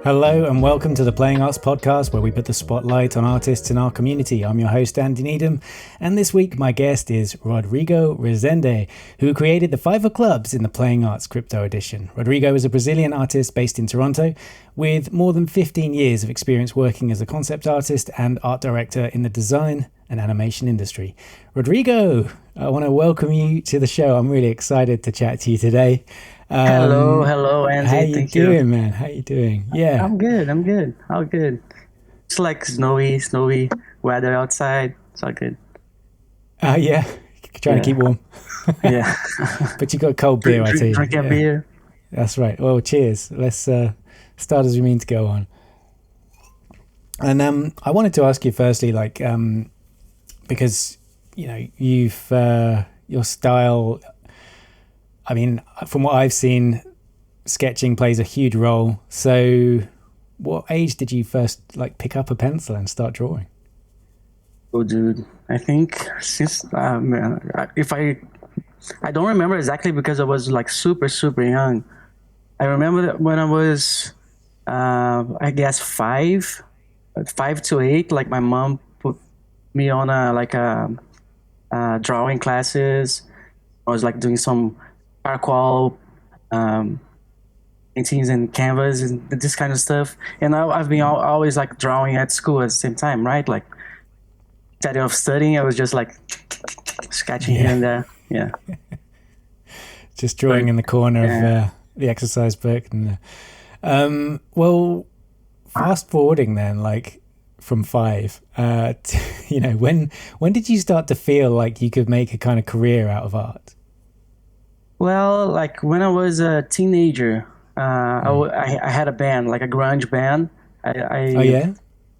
Hello and welcome to the Playing Arts Podcast, where we put the spotlight on artists in our community. I'm your host, Andy Needham, and this week my guest is Rodrigo Rezende, who created the Fiver Clubs in the Playing Arts Crypto Edition. Rodrigo is a Brazilian artist based in Toronto with more than 15 years of experience working as a concept artist and art director in the design and animation industry. Rodrigo, I want to welcome you to the show. I'm really excited to chat to you today. Hello, Andy. How you doing, man? How you doing? Yeah, I'm good. All good. It's like snowy weather outside. It's all good. Yeah. Trying to keep warm. Yeah. But you got cold beer, I tell you. Drinking beer. That's right. Well, cheers. Let's start as we mean to go on. And I wanted to ask you firstly, because you've your style. I mean, from what I've seen, sketching plays a huge role. So what age did you first pick up a pencil and start drawing? Oh, dude, I think since if I don't remember exactly because I was super young. I remember that when I was I guess 5 to 8, my mom put me on drawing classes. I was doing some charcoal paintings and canvas and this kind of stuff, and I've been always drawing at school at the same time, right? Instead of studying, I was just sketching here and there. Yeah. Just drawing in the corner of the exercise book. And well, fast forwarding then, from 5, when did you start to feel like you could make a kind of career out of art? Well, when I was a teenager, I had a band, a grunge band. Oh yeah?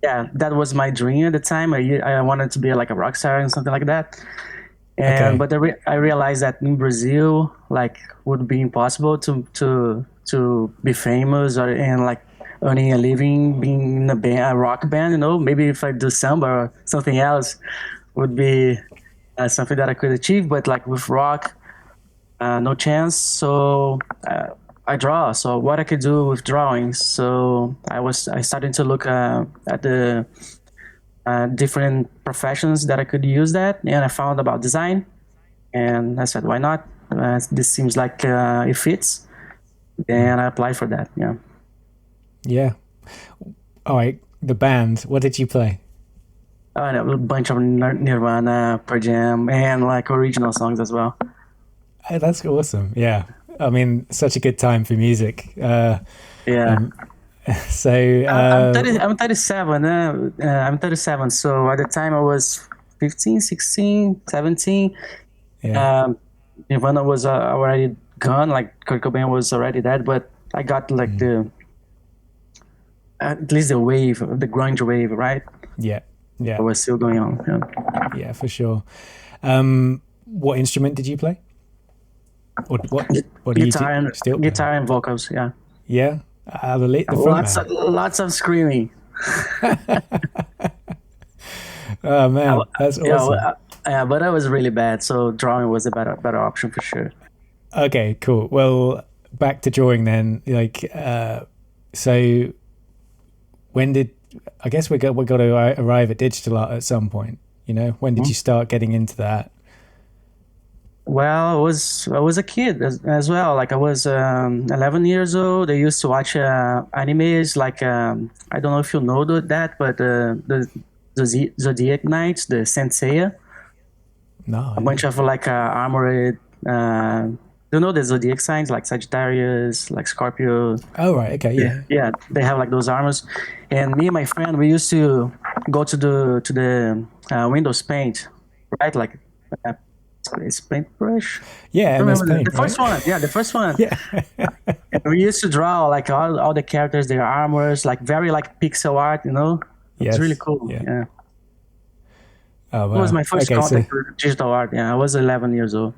Yeah, that was my dream at the time. I wanted to be a rock star and something like that. And but I realized that in Brazil, would be impossible to be famous and earning a living being in a rock band. Maybe if I do samba or something else, would be something that I could achieve. But with rock, no chance. So I draw. So what I could do with drawing. So I started to look at the different professions that I could use that, and I found about design, and I said, why not? This seems like it fits, and I applied for that. Yeah. All right. The band. What did you play? A bunch of Nirvana, Pearl Jam, and original songs as well. Hey, that's awesome. Yeah. I mean, such a good time for music. Yeah. So I'm 37. I'm 37. So at the time I was 15, 16, 17. Yeah. Nirvana was already gone. Kurt Cobain was already dead. But I got at least the wave, the grunge wave, right? Yeah. Yeah. It was still going on. Yeah, for sure. What instrument did you play? What do guitar you still play? Guitar and vocals, yeah. Yeah, the lots of screaming. Oh man, that's awesome. But I was really bad, so drawing was a better option for sure. Okay, cool. Well, back to drawing then. So when did I guess we got to arrive at digital art at some point? When did you start getting into that? Well, I was a kid as well. I was 11 years old. I used to watch animes. I don't know if you know that, but the Zodiac Knights, the Senseiya. No. A bunch of armored. The zodiac signs like Sagittarius, Scorpio. Oh right, okay, yeah. Yeah, they have those armors. And me and my friend, we used to go to the Windows Paint, right? It's paintbrush. Yeah, MS Paint, the first one. Yeah, the first one. Yeah. And we used to draw all the characters, their armors, very pixel art. Yes. It's really cool. Yeah. Oh, wow. It was my first contact with digital art. Yeah, I was 11 years old.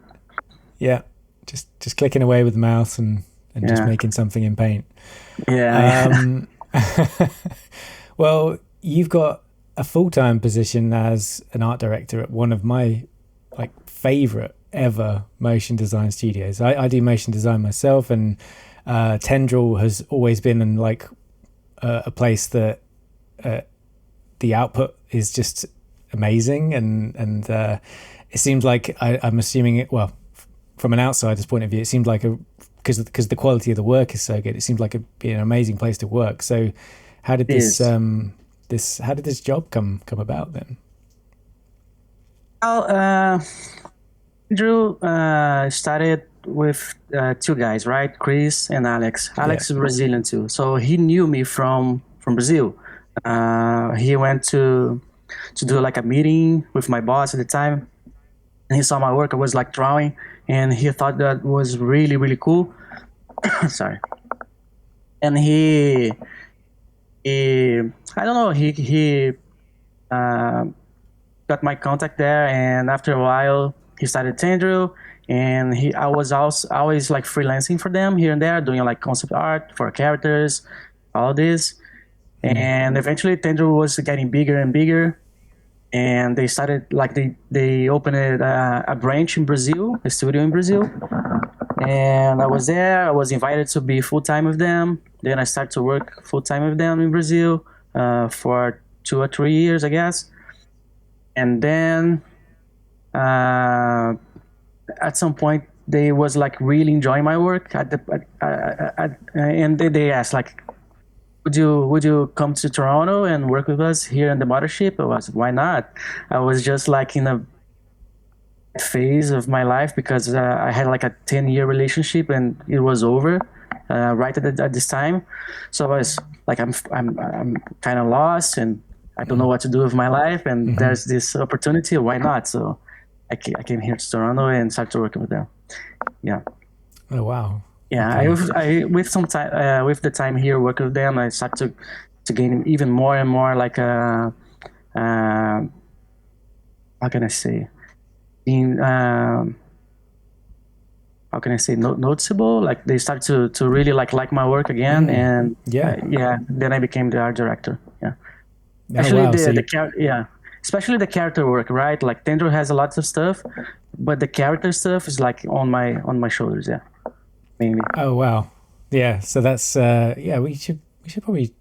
Yeah, just clicking away with the mouse and just making something in Paint. Yeah. Well, you've got a full-time position as an art director at one of my like favorite ever motion design studios. I do motion design myself, and Tendril has always been in like a place that the output is just amazing, and it seems like I'm assuming it. Well, from an outsider's point of view, it seemed like because the quality of the work is so good, it seemed like it'd be an amazing place to work. So, how did how did this job come about then? Well, Drew started with two guys, right? Chris and Alex. Alex is Brazilian too, so he knew me from Brazil. He went to do like a meeting with my boss at the time, and he saw my work. I was like drawing, and he thought that was really really cool. Sorry. And he I don't know, he got my contact there, and after a while he started Tendril, and I was also always like freelancing for them here and there, doing like concept art for characters, all this. And eventually Tendril was getting bigger and bigger, and they started like they opened a branch in Brazil, a studio in Brazil, and I was there. I was invited to be full-time with them. Then I started to work full-time with them in Brazil for 2 or 3 years, I guess. And then at some point they was like really enjoying my work and they asked like, would you come to Toronto and work with us here in the mothership? I was, why not? I was just like in a phase of my life because I had like a 10-year relationship and it was over right at this time. So I was like, I'm kind of lost and I don't know what to do with my life, and there's this opportunity. Why not? So I came here to Toronto and started working with them. Yeah. Oh wow. Yeah, okay. I with some time with the time here working with them, I started to gain even more and more like how can I say, being how can I say, noticeable. Like they started to really like my work again, and then I became the art director. Yeah. Especially especially the character work, right? Like Tendril has a lot of stuff, but the character stuff is like on my shoulders, mainly. Oh wow, yeah. So that's we should probably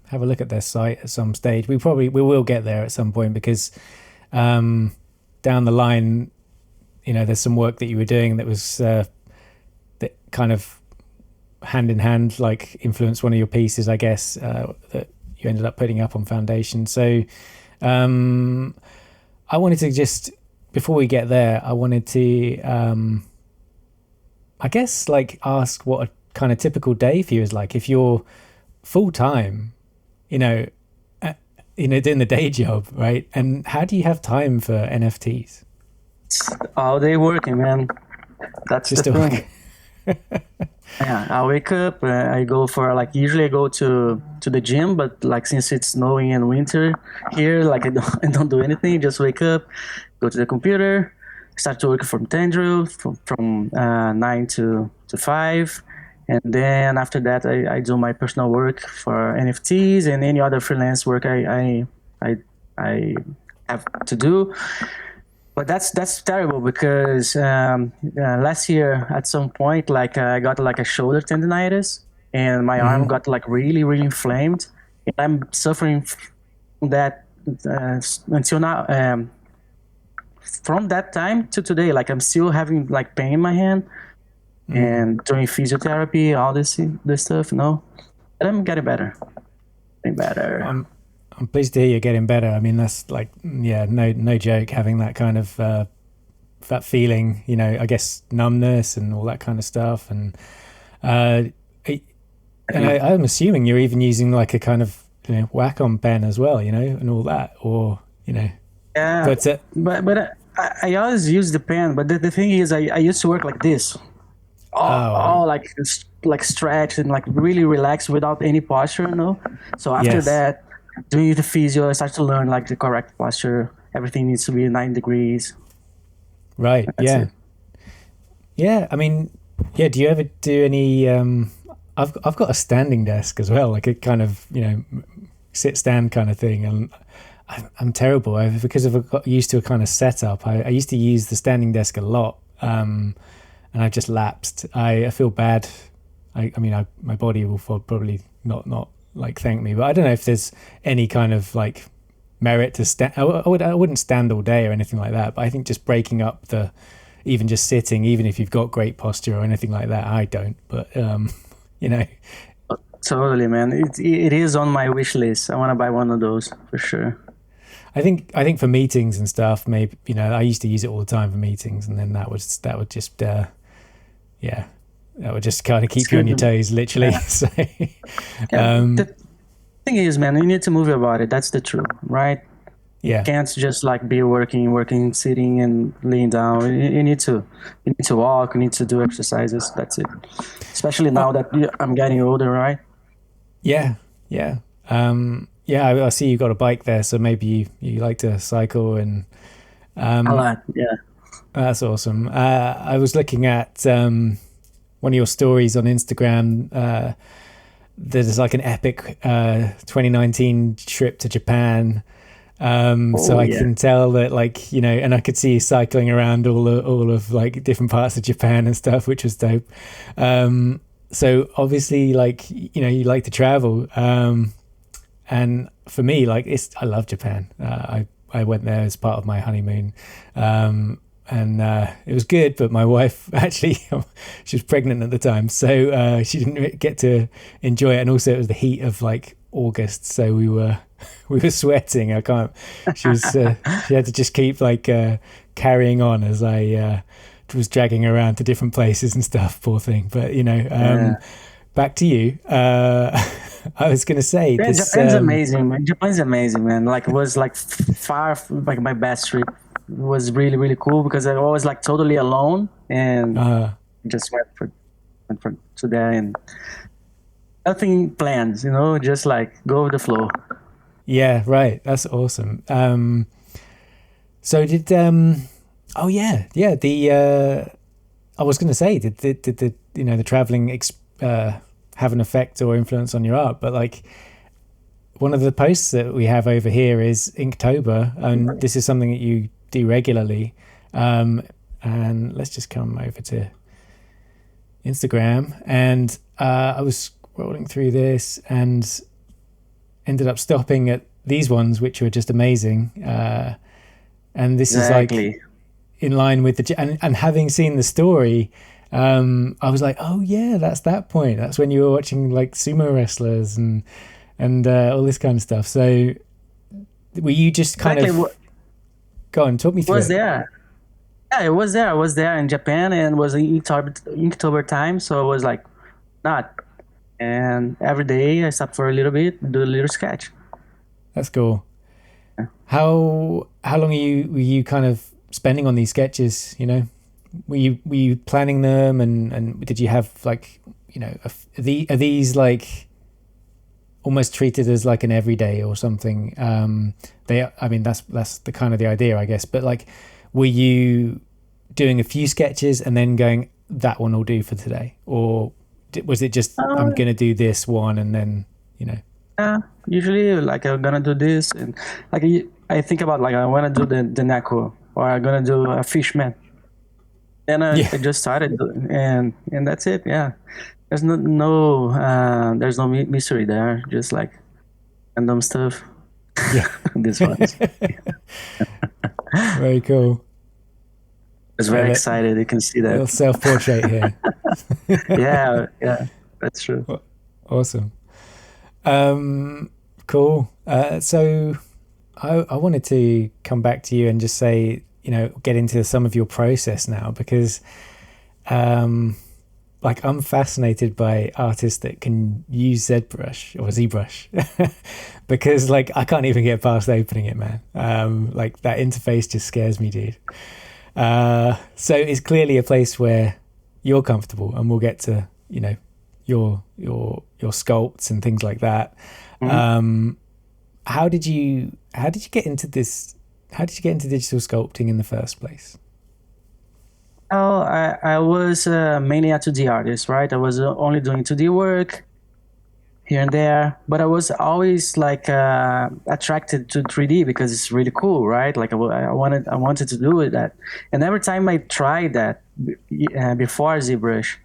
have a look at their site at some stage. We will get there at some point because down the line, there's some work that you were doing that was that kind of hand in hand, like influenced one of your pieces, I guess, that you ended up putting up on Foundation. So I wanted to just, before we get there, I wanted to I guess like ask what a kind of typical day for you is like if you're full time, doing the day job, right? And how do you have time for NFTs? All day working, man. That's just the thing. Yeah, I wake up, I go for usually I go to the gym, but like since it's snowing and winter here, like I don't do anything, just wake up, go to the computer, start to work from Tendril from 9 to 5, and then after that I do my personal work for NFTs and any other freelance work I have to do. But that's terrible because last year at some point, like I got like a shoulder tendonitis and my arm got like really really inflamed, and I'm suffering from that until now. From that time to today, like I'm still having like pain in my hand and doing physiotherapy, all this stuff. But I'm getting better. I'm pleased to hear you're getting better. I mean, that's like, no joke, having that kind of that feeling, I guess numbness and all that kind of stuff. And I'm assuming you're even using like a kind of Wacom pen as well, and all that, or Yeah, but I always use the pen. But the thing is, I used to work like this, all like stretched and like really relaxed without any posture, So after that, doing the physio, I start to learn like the correct posture. Everything needs to be 9 degrees. Right. That's it. Yeah. I mean, do you ever do any I've got a standing desk as well, like a kind of, you know, sit stand kind of thing, and I'm terrible. Because I've got used to a kind of setup. I used to use the standing desk a lot, and I've just lapsed. I feel bad. I mean, my body will probably not like thank me, but I don't know if there's any kind of like merit to stand. I wouldn't stand all day or anything like that, but I think just breaking up even just sitting, even if you've got great posture or anything like that, I don't. But you know. Totally, man. It is on my wish list. I want to buy one of those for sure. I think for meetings and stuff, maybe, you know, I used to use it all the time for meetings, and then that would just that would just kind of keep you on your toes, literally. Yeah. So, the thing is, man, you need to move your body. That's the truth, right? Yeah. You can't just like be working, sitting and laying down. You need to walk. You need to do exercises. That's it. Especially now that I'm getting older, right? Yeah. I see you got a bike there, so maybe you like to cycle and. A lot, yeah. That's awesome. I was looking at one of your stories on Instagram. There's like an epic 2019 trip to Japan. So I can tell that, like, you know, and I could see you cycling around all of like different parts of Japan and stuff, which was dope. So obviously, like, you know, you like to travel. And for me, like, I love Japan. I went there as part of my honeymoon. And it was good, but my wife actually, she was pregnant at the time, so she didn't get to enjoy it. And also it was the heat of like August, so we were sweating. She had to just keep like carrying on as I was dragging her around to different places and stuff, poor thing. But, you know, back to you. I was going to say, Japan's amazing, man. Japan's amazing, man. Like, it was like far, like my best trip. It was really, really cool because I was like totally alone and just went to there and nothing planned, you know, just like go with the flow. Yeah, right. That's awesome. So did I was going to say, did the you know, the traveling have an effect or influence on your art? But like, one of the posts that we have over here is Inktober, and this is something that you do regularly. And let's just come over to Instagram, and I was scrolling through this and ended up stopping at these ones, which were just amazing. And this is like in line with and having seen the story, I was like, oh yeah, that's that point. That's when you were watching like sumo wrestlers and all this kind of stuff. So were you just kind of go on, talk me through it. Yeah, I was there. I was there in Japan and was in Inktober time. So I was like, not. And every day I stopped for a little bit, do a little sketch. That's cool. Yeah. How long were you kind of spending on these sketches? You know, were you planning them, and did you have like, you know, are these like almost treated as like an everyday or something? I mean, that's the kind of the idea, I guess. But like, were you doing a few sketches and then going, that one will do for today, or was it just I'm gonna do this one and then, you know? Yeah, usually like I'm gonna do this, and like I think about like I want to do the neko, or I'm gonna do a fishman. Then I just started, and that's it. Yeah, there's there's no mystery there. Just like random stuff. Yeah, this one's very cool. I was very excited. You can see that. A little self-portrait here. yeah, that's true. Awesome. Cool. So I wanted to come back to you and just say, you know, get into some of your process now, because like I'm fascinated by artists that can use ZBrush or ZBrush because like I can't even get past opening it, man. Like that interface just scares me, dude. So it's clearly a place where you're comfortable, and we'll get to, you know, your sculpts and things like that. Mm-hmm. How did you get into this? How did you get into digital sculpting in the first place? Oh, I was mainly a 2D artist, right? I was only doing 2D work here and there, but I was always like attracted to 3D because it's really cool, right? Like I wanted to do it that, and every time I tried that before ZBrush,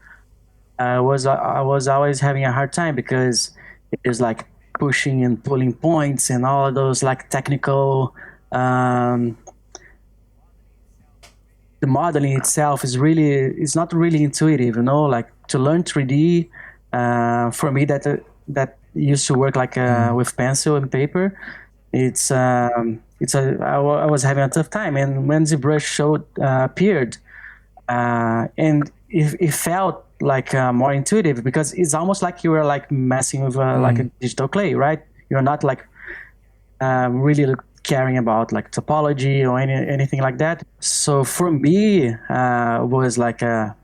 I was always having a hard time because it is like pushing and pulling points and all of those like technical. The modeling itself is not really intuitive, you know. Like to learn 3D, for me that used to work like with pencil and paper. I was having a tough time, and when ZBrush appeared, and it felt like more intuitive because it's almost like you were like messing with like a digital clay, right? You're not like really caring about like topology or anything like that. So for me, was like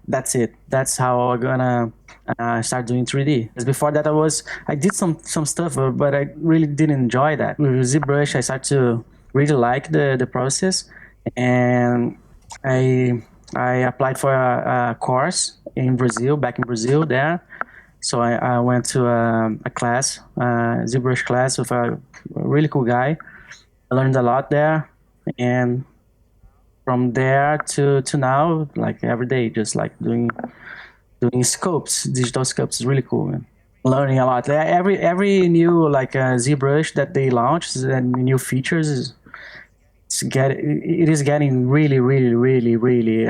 that's it. That's how I'm gonna start doing 3D. Because before that, I did some stuff, but I really didn't enjoy that. With ZBrush, I started to really like the process, and I applied for a course in Brazil, back in Brazil there. So I went to a class, ZBrush class with a really cool guy. I learned a lot there, and from there to now, like every day, just like doing scopes, digital scopes is really cool, man. Learning a lot. Every new like ZBrush that they launch and new features it is getting really, really, really, really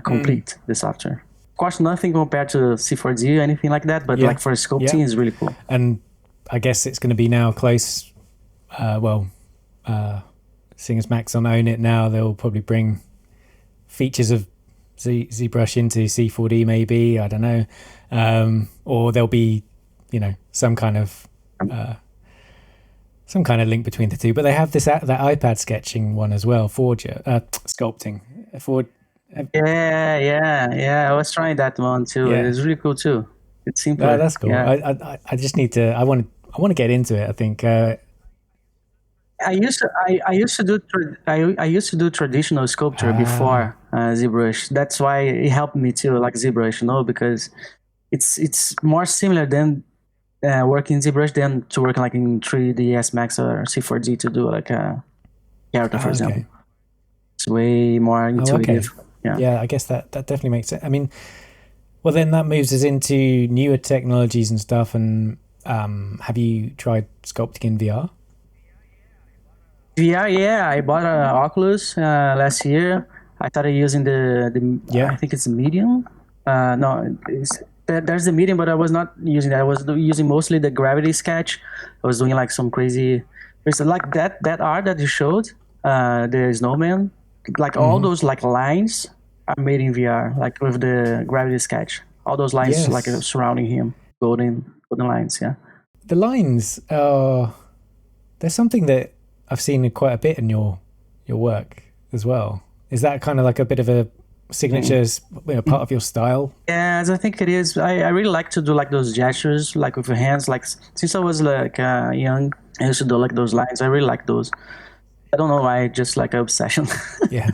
complete, the software. Of course, nothing compared to C4D or anything like that, but like for sculpting, it's really cool. And I guess it's going to be now close. Seeing as Mac's on Own It now, they'll probably bring features of ZBrush into C4D, maybe. I don't know, or there'll be, some kind of link between the two. But they have that iPad sketching one as well, sculpting. Yeah. I was trying that one too. Yeah. It's really cool too. It's simple. Oh, that's cool. Yeah. I just need to. I want to get into it. I think. I used to do traditional sculpture before ZBrush. That's why it helped me too, like ZBrush, because it's more similar than working in ZBrush than to work like in 3ds Max or C4D to do like a character, for example. It's way more intuitive. Yeah, I guess that definitely makes sense. I mean, well, then that moves us into newer technologies and stuff. And have you tried sculpting in VR? VR, yeah. I bought an Oculus last year. I started using I think it's Medium. No, there's the Medium, but I was not using that. I was using mostly the Gravity Sketch. I was doing like some crazy, like that art that you showed, the snowman, like all those like lines are made in VR, like with the Gravity Sketch. All those lines like surrounding him, golden lines. Yeah. The lines are. There's something that I've seen quite a bit in your work as well. Is that kind of like a bit of a signature, part of your style? Yeah, I think it is. I really like to do like those gestures, like with your hands. Like since I was like young, I used to do like those lines. I really like those. I don't know why, just like an obsession. Yeah.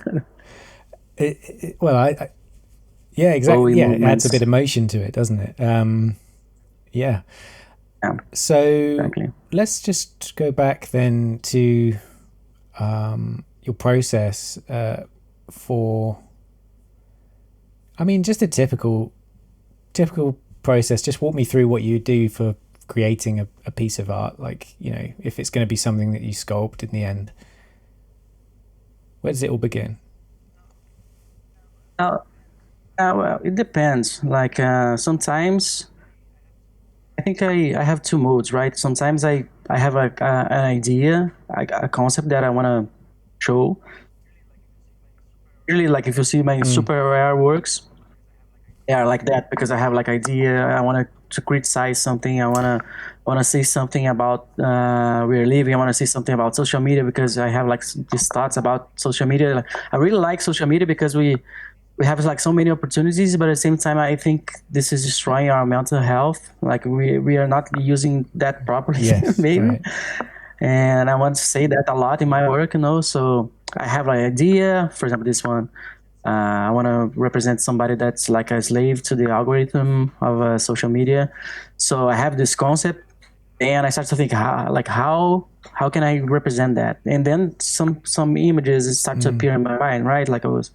Yeah, exactly. Yeah, it adds a bit of motion to it, doesn't it? Yeah. So let's just go back then to your process for. I mean, just a typical process. Just walk me through what you do for creating a piece of art. Like, if it's going to be something that you sculpt in the end. Where does it all begin? Well, it depends. Like sometimes. I think I have two modes, right? Sometimes I have an idea, a concept that I want to show. Really, like if you see my super rare works, they are like that because I have like idea. I want to criticize something. I want to say something about we're living. I want to say something about social media because I have like these thoughts about social media. Like, I really like social media because we have like so many opportunities, but at the same time, I think this is destroying our mental health. Like we are not using that properly, maybe. Right. And I want to say that a lot in my work, So I have an idea, for example, this one. I want to represent somebody that's like a slave to the algorithm of social media. So I have this concept, and I start to think how can I represent that? And then some images start to appear in my mind, right? Like I was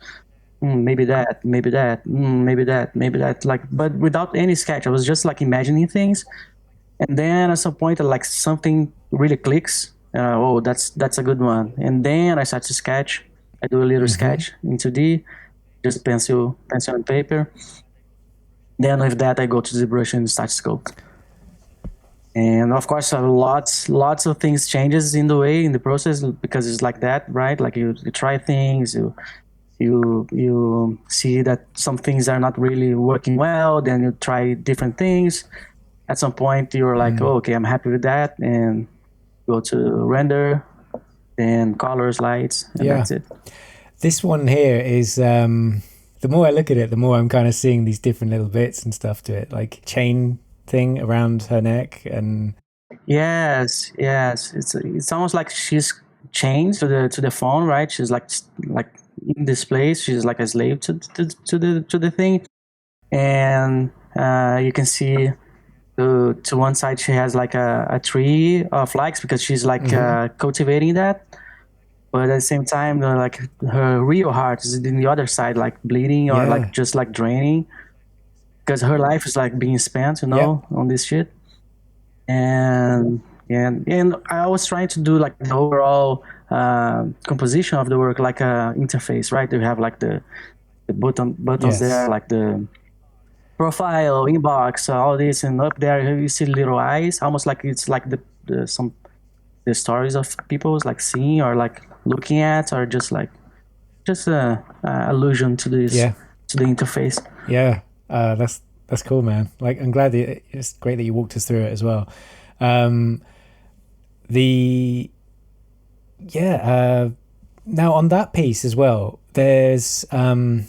maybe that, maybe that, maybe that, maybe that, like, but without any sketch. I was just like imagining things, and then at some point, like something really clicks. Oh, that's a good one. And then I start to sketch. I do a little sketch in 2D, just pencil and paper. Then with that, I go to the brush and start sculpt. And of course, lots of things changes in the process, because it's like that, right? Like you try things, you see that some things are not really working well, then you try different things. At some point, you're like, oh, okay, I'm happy with that, and go to render, then colors, lights, and that's it. This one here is, the more I look at it, the more I'm kind of seeing these different little bits and stuff to it, like chain thing around her neck. And yes, it's almost like she's chained to the phone, right? She's like in this place, she's like a slave to the thing. And you can see to one side she has like a tree of likes, because she's like cultivating that. But at the same time, like her real heart is in the other side, like bleeding or like just like draining, because her life is like being spent, on this shit. And I was trying to do like the overall composition of the work, like a interface, right? You have like the buttons there, like the profile, inbox, all this, and up there you see little eyes, almost like it's like the stories of people like seeing or like looking at, or just a allusion to this to the interface. That's cool, man. Like, I'm glad that it's great that you walked us through it as well. Now on that piece as well, there's the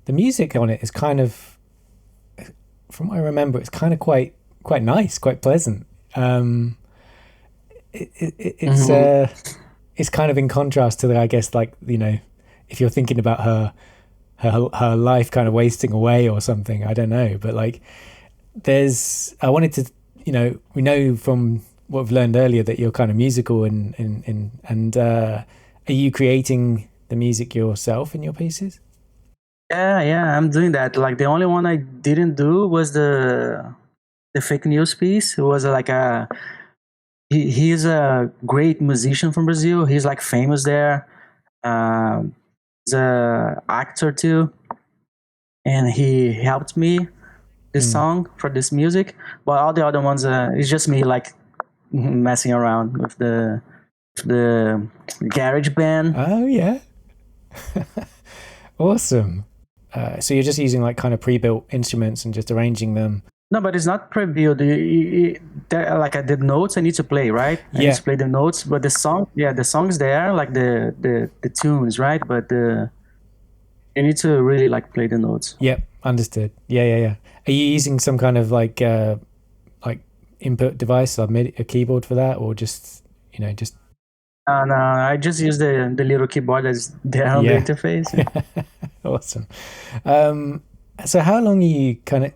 music on it is kind of, from what I remember, it's kind of quite nice, quite pleasant. It's kind of in contrast to I guess, like, if you're thinking about her life kind of wasting away or something, I don't know, but like I wanted to, we know from what we've learned earlier that you're kind of musical, and are you creating the music yourself in your pieces? Yeah, I'm doing that. Like the only one I didn't do was the fake news piece. It was like he's a great musician from Brazil. He's like famous there. He's a actor too, and he helped me this song for this music. But all the other ones, it's just me like messing around with the garage band. Oh yeah. Awesome. So you're just using like kind of pre-built instruments and just arranging them? No, but it's not pre-built. Like I did notes I need to play, right? I need to play the notes, but the song's there, like the tunes, right? But you need to really like play the notes. Yep, understood. Yeah. Are you using some kind of like input device, like a keyboard for that, or just just? No, I just use the little keyboard that's there on the interface. Awesome. So how long are you kind of?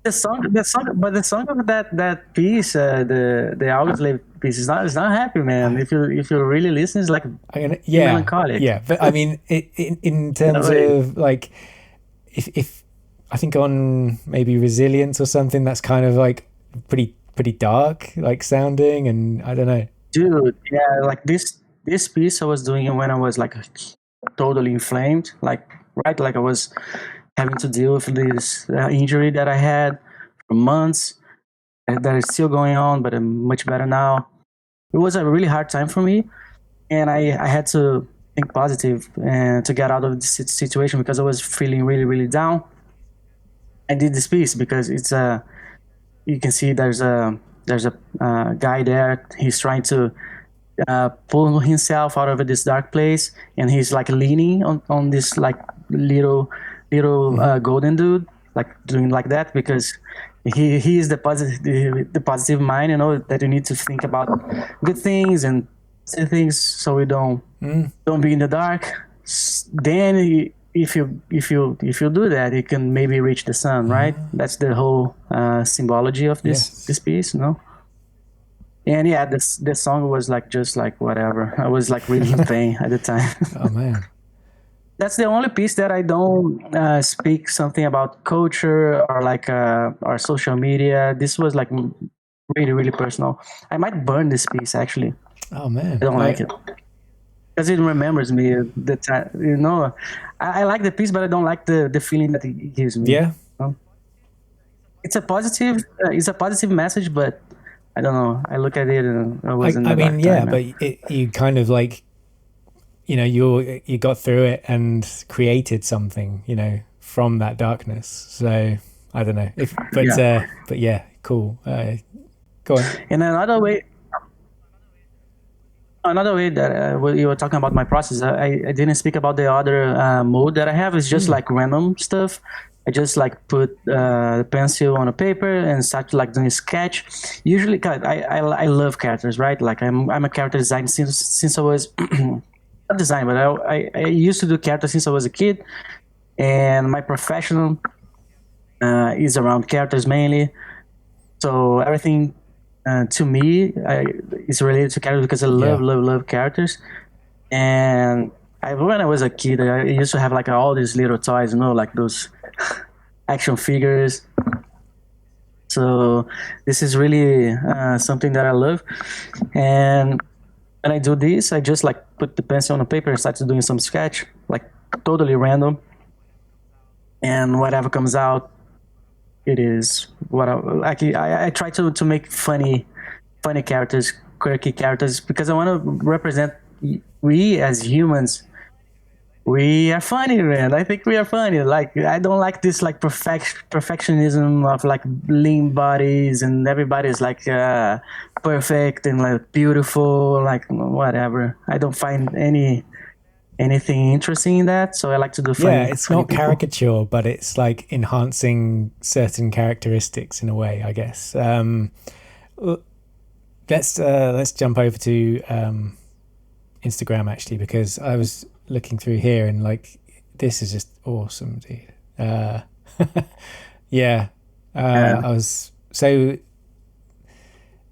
The song of that piece, the August piece is not happy, man. If you really listen, it's like melancholic. Yeah, but I mean, in terms of like, if I think on maybe Resilience or something, that's kind of like pretty dark, like sounding, and I don't know. Dude, yeah, like this piece I was doing when I was like totally inflamed, like I was having to deal with this injury that I had for months, that is still going on, but I'm much better now. It was a really hard time for me, and I had to think positive and to get out of this situation, because I was feeling really, really down. I did this piece because it's you can see there's a guy there. He's trying to pull himself out of this dark place, and he's like leaning on this like little golden dude, like doing like that, because he is the positive mind, that you need to think about good things and things, so we don't be in the dark. Then if you do that, you can maybe reach the sun, right? That's the whole symbology of this piece, you know. And yeah, this song was like just like whatever. I was like really in pain at the time. Oh man. That's the only piece that I don't speak something about culture or like or social media. This was like really, really personal. I might burn this piece actually. Oh man. I don't like it. Because it remembers me the time, you know. I like the piece, but I don't like the feeling that it gives me. Yeah. You know? It's a positive message, but I don't know. I look at it and I was in the dark time, but you kind of like, you know, you got through it and created something, you know, from that darkness. So I don't know but yeah, cool. Go on. And another way that you were talking about my process, I didn't speak about the other mode that I have. Is just like random stuff. I just like put the pencil on a paper and start like doing a sketch. Usually, I love characters, right? Like I'm a character designer since I was not design, but I used to do characters since I was a kid, and my professional is around characters mainly. So everything to me is related to characters because I love characters. And when I was a kid, I used to have like all these little toys, you know, like those action figures. So this is really something that I love. And when I do this, I just like put the pencil on the paper and start doing some sketch, like totally random. And whatever comes out, it is what I try to make funny characters, quirky characters, because I want to represent we as humans. We are funny, man. I think we are funny. Like I don't like this like perfectionism of like lean bodies and everybody's like perfect and like beautiful, like whatever. I don't find anything interesting in that, so I like to do funny. Yeah, it's not caricature, but it's like enhancing certain characteristics in a way, I guess. Let's jump over to Instagram actually, because I was looking through here and like this is just awesome, dude. I was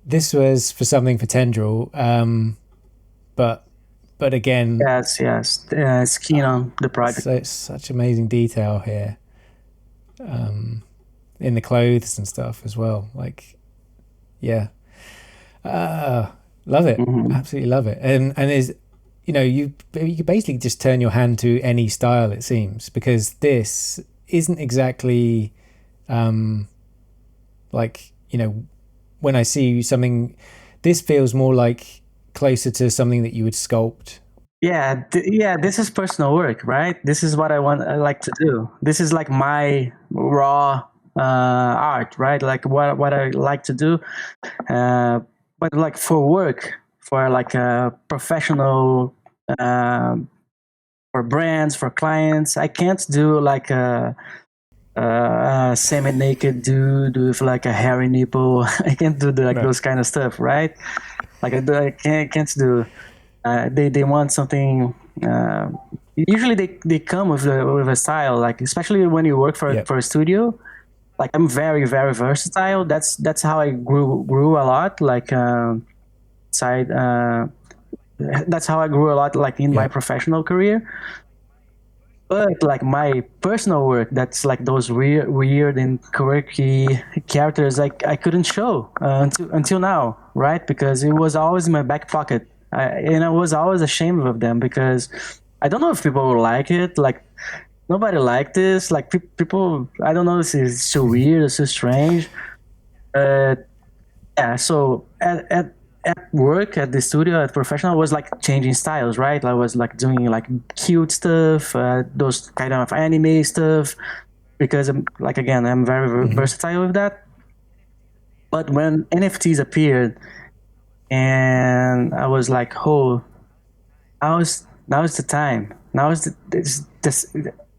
this was for something for Tendril, but again, it's keen on the project. So it's such amazing detail here, in the clothes and stuff as well. Like, love it, absolutely love it. And there's, you know, you basically just turn your hand to any style, it seems, because this isn't exactly, like, you know, when I see something, this feels more like closer to something that you would sculpt. This is personal work, right? This is what I like to do. This is like my raw art, right? Like what I like to do, but like for work, for like a professional, for brands, for clients, I can't do like a semi-naked dude with like a hairy nipple. I can't do those kind of stuff, right? Like I can't do. They want something. Usually they come with a style, like especially when you work for a studio. Like I'm very, very versatile. That's how I grew a lot. Like that's how I grew a lot. Like in my professional career. But like my personal work, that's like those weird and quirky characters, like I couldn't show until now, right? Because it was always in my back pocket, and I was always ashamed of them because I don't know if people will like it. Like nobody liked this. Like people, I don't know if it's so weird, it's so strange. So at work, at the studio, at professional, was like changing styles, right? I was like doing like cute stuff, those kind of anime stuff, because I'm very versatile with that. But when NFTs appeared, and I was like, oh, now is the time. Now is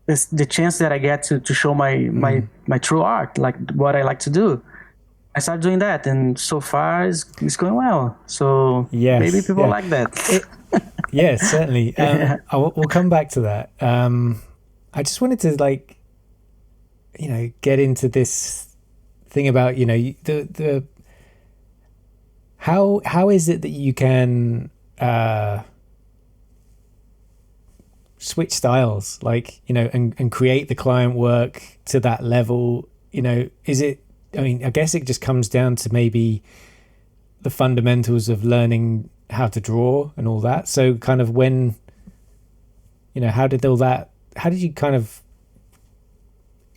the chance that I get to show my true art, like what I like to do. I started doing that, and so far it's going well. So maybe people like that. Yes, certainly. We'll come back to that. I just wanted to like, get into this thing about, the how is it that you can switch styles, like, and create the client work to that level? Is it, I guess it just comes down to maybe the fundamentals of learning how to draw and all that. So kind of when, how did you kind of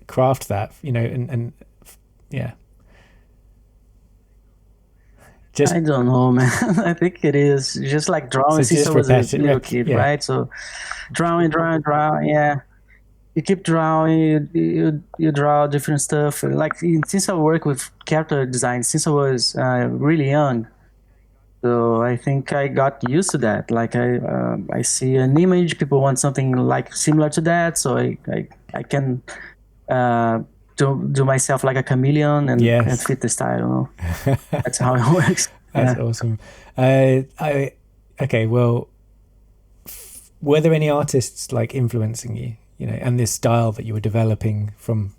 craft that, and yeah. Just, I don't know, man. I think it is just like drawing since I was a little kid, right? So drawing, yeah. You keep drawing, you draw different stuff. Like since I work with character design since I was really young, so I think I got used to that. Like I see an image, people want something like similar to that, so I can do myself like a chameleon and fit the style. That's how it works. That's awesome. Okay, well, were there any artists like influencing you? And this style that you were developing from?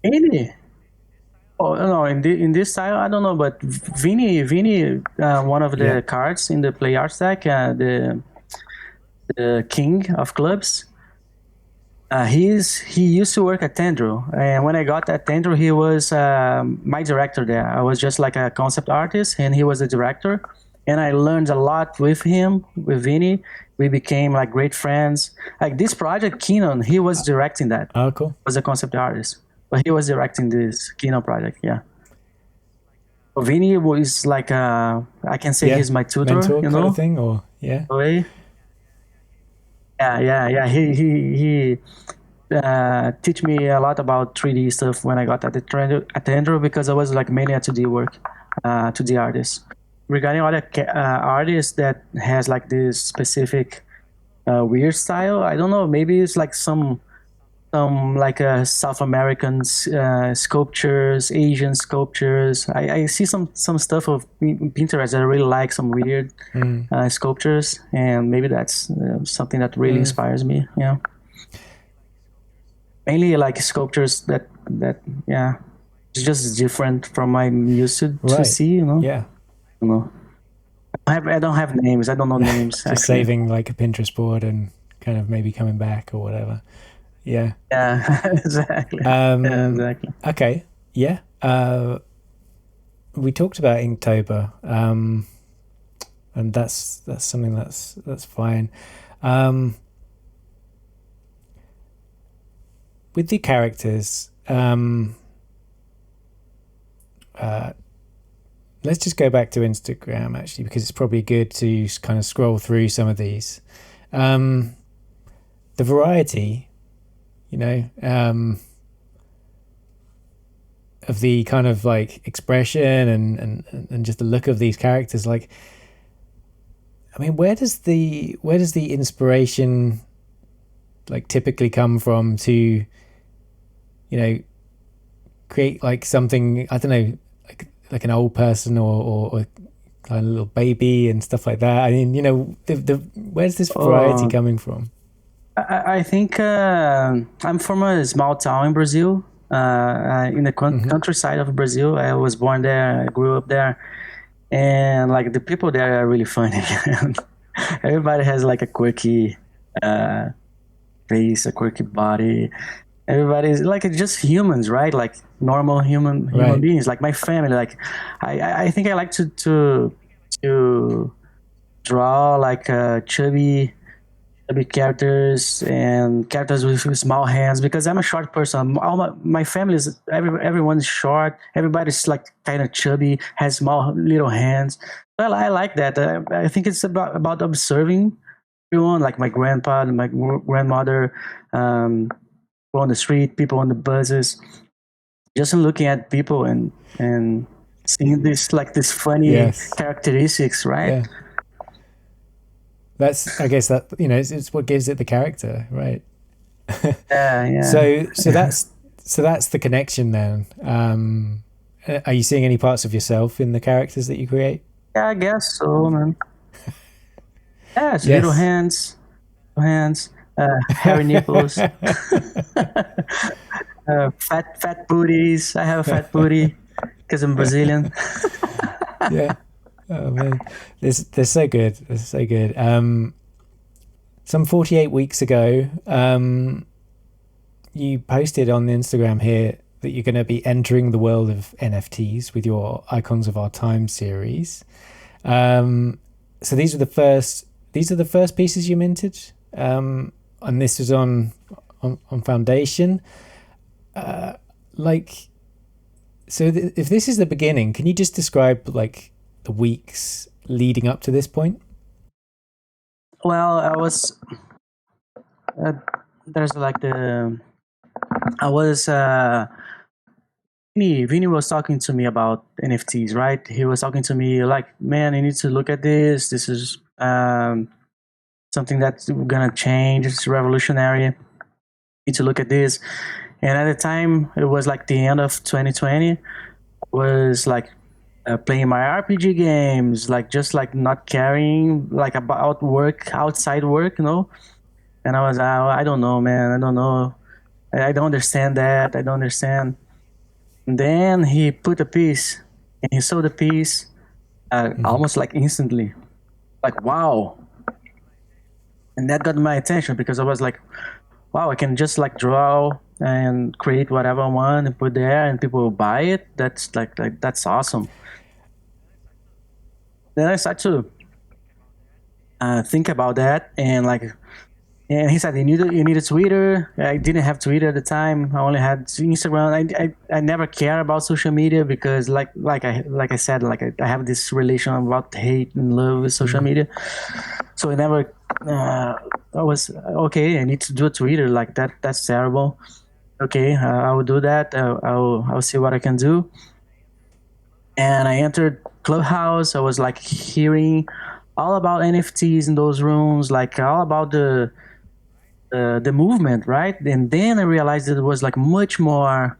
Really? Oh no, in this style, I don't know, but Vinny, one of the cards in the play art stack, the king of clubs. He used to work at Tendril, and when I got at Tendril, he was my director there. I was just like a concept artist, and he was a director. And I learned a lot with him, with Vinny. We became like great friends. Like this project, Keenan, he was directing that. Oh, cool. He was a concept artist, but he was directing this Keenan project. Yeah. So Vinny was like I can say he's my tutor, mentor kind of thing, or yeah. Yeah. He teach me a lot about 3D stuff when I got at Tendril because I was like mainly a 2D work, 2D artist. Regarding other artists that has like this specific weird style, I don't know. Maybe it's like some like South American sculptures, Asian sculptures. I see some stuff of Pinterest that I really like, some weird sculptures, and maybe that's something that really inspires me. Yeah, mainly like sculptures that it's just different from I'm used to see. Yeah. No. I don't have names. I don't know names. Just actually. Saving like a Pinterest board and kind of maybe coming back or whatever. Yeah. Yeah, exactly. Exactly. Okay. Yeah. We talked about Inktober, and that's something that's fine. With the characters, let's just go back to Instagram actually, because it's probably good to kind of scroll through some of these. The variety, of the kind of like expression and just the look of these characters. Like, I mean, where does the inspiration like typically come from to, create like something, I don't know, like an old person or a little baby and stuff like that? I mean, where's this variety coming from? I think I'm from a small town in Brazil, in the countryside of Brazil. I was born there, I grew up there, and like the people there are really funny. Everybody has like a quirky face, a quirky body. Everybody's like just humans, right? Like normal human beings, like my family. Like I think I like to draw like chubby characters and characters with small hands, because I'm a short person. All my family is everyone's short. Everybody's like kind of chubby, has small little hands. Well, I like that. I think it's about observing everyone, like my grandpa and my grandmother, people on the street, people on the buses, just looking at people and seeing this funny characteristics, right? Yeah. That's, I guess that, it's what gives it the character, right? Yeah. So that's the connection then. Are you seeing any parts of yourself in the characters that you create? Yeah, I guess so, man. Yes. Little hands, hairy nipples, fat booties. I have a fat booty because I'm Brazilian. Yeah. Oh man, they're so good. They're so good. Some 48 weeks ago, you posted on Instagram here that you're going to be entering the world of NFTs with your Icons of Our Time series. So these are the first pieces you minted, and this was on Foundation. If this is the beginning, can you just describe like the weeks leading up to this point? Well, I was there's like the I was Vinny was talking to me about NFTs, right? He was talking to me like, man, you need to look at this. This is something that's gonna change. It's revolutionary. You need to look at this. And at the time, it was like the end of 2020. Was like playing my RPG games, like just like not caring like about work, outside work, you know. And I was, I don't know, man. I don't know. I don't understand that. I don't understand. And then he put a piece, and he sold the piece almost like instantly. Like, wow. And that got my attention because I was like, wow, I can just like draw and create whatever I want and put there and people will buy it. That's like that's awesome. Then I started to think about that and he said, you need a Twitter. I didn't have Twitter at the time. I only had Instagram. I never care about social media because like I said, I have this relation about hate and love with social media. So I never I was okay. I need to do a Twitter like that. That's terrible. Okay, I will do that. I'll see what I can do. And I entered Clubhouse. I was like hearing all about NFTs in those rooms, like all about the movement, right? And then I realized that it was like much more.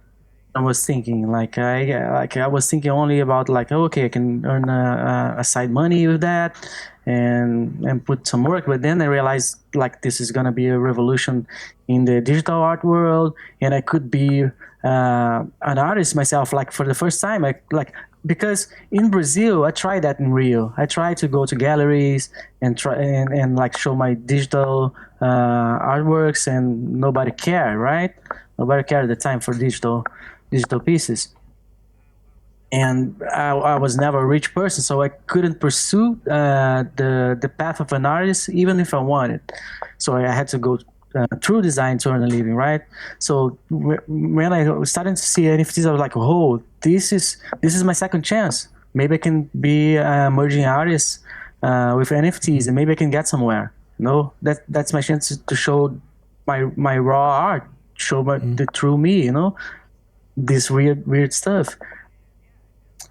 I was thinking like I was thinking only about like, okay, I can earn a side money with that and put some work. But then I realized like this is gonna be a revolution in the digital art world, and I could be an artist myself. Like for the first time, because in Brazil, I tried that in Rio. I tried to go to galleries and try and like show my digital artworks, and nobody cared, right? Nobody cared at the time for digital pieces. And I was never a rich person, so I couldn't pursue the path of an artist even if I wanted. So I had to go through design to earn a living, right? So when I started to see NFTs, I was like, oh, this is my second chance. Maybe I can be an emerging artist with NFTs, and maybe I can get somewhere. You know, that's my chance to show my raw art, show the true me. You know, this weird stuff.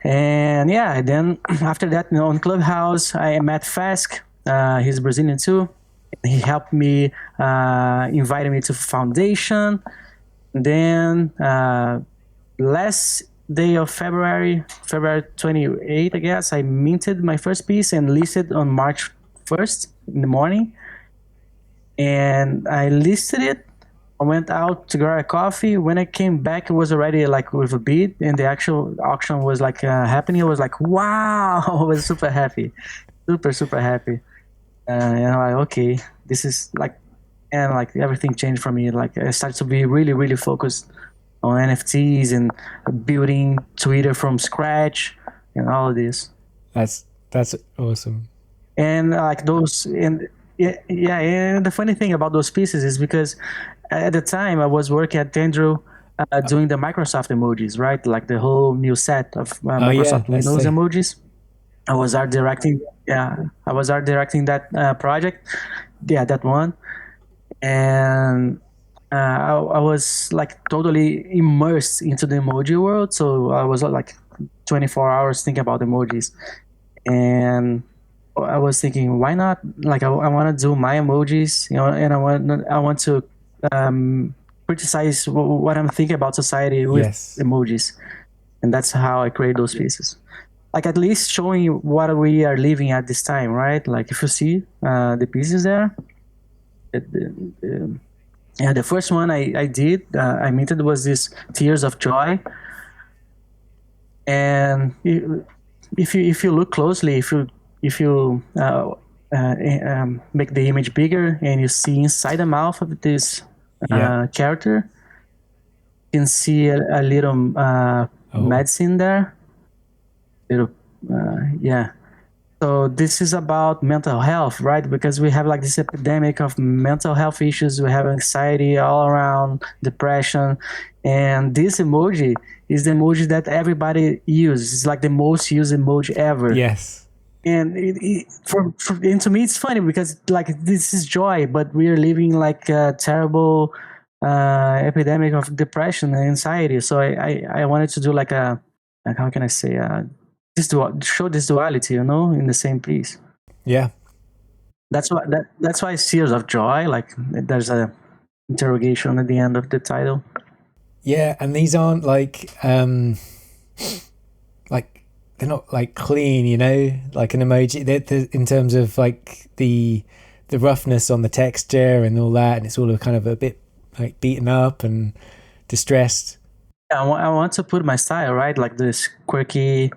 And yeah, then after that, you know, on Clubhouse, I met Fask. He's Brazilian too. He helped me, invited me to Foundation. And then last day of February 28th, I guess, I minted my first piece and listed on March 1st in the morning. And I listed it. I went out to grab a coffee. When I came back, it was already like with a bid, and the actual auction was like happening. I was like, wow! I was super happy, super happy. And I'm like, okay, this is like, and like everything changed for me. Like I started to be really focused on NFTs and building Twitter from scratch and all of this. That's awesome. And like those, and yeah, and the funny thing about those pieces is because at the time I was working at Tendril doing the Microsoft emojis, right? Like the whole new set of Microsoft Windows emojis. I was art directing. Yeah, I was art directing that project. Yeah, that one. And I was like totally immersed into the emoji world. So I was like 24 hours thinking about emojis. And I was thinking, why not? Like I want to do my emojis, you know, and I want to criticize what I'm thinking about society with emojis, and that's how I create those pieces. Like at least showing what we are living at this time, right? Like if you see the pieces there, Yeah, the first one I did, I minted was this Tears of Joy. And if you look closely, if you make the image bigger and you see inside the mouth of this character, you can see a little medicine there. Little, yeah. So this is about mental health, right? Because we have like this epidemic of mental health issues. We have anxiety all around, depression, and this emoji is the emoji that everybody uses. It's like the most used emoji ever. Yes. And and to me, it's funny because like this is joy, but we are living like a terrible epidemic of depression and anxiety. So I wanted to do like how can I say show this duality, you know, in the same piece. Yeah. That's why Tears of Joy, like there's a interrogation at the end of the title. Yeah, and these aren't like they're not like clean, you know, like an emoji. They're in terms of like the roughness on the texture and all that, and it's all kind of a bit like beaten up and distressed. Yeah, I want to put my style, right, like this quirky,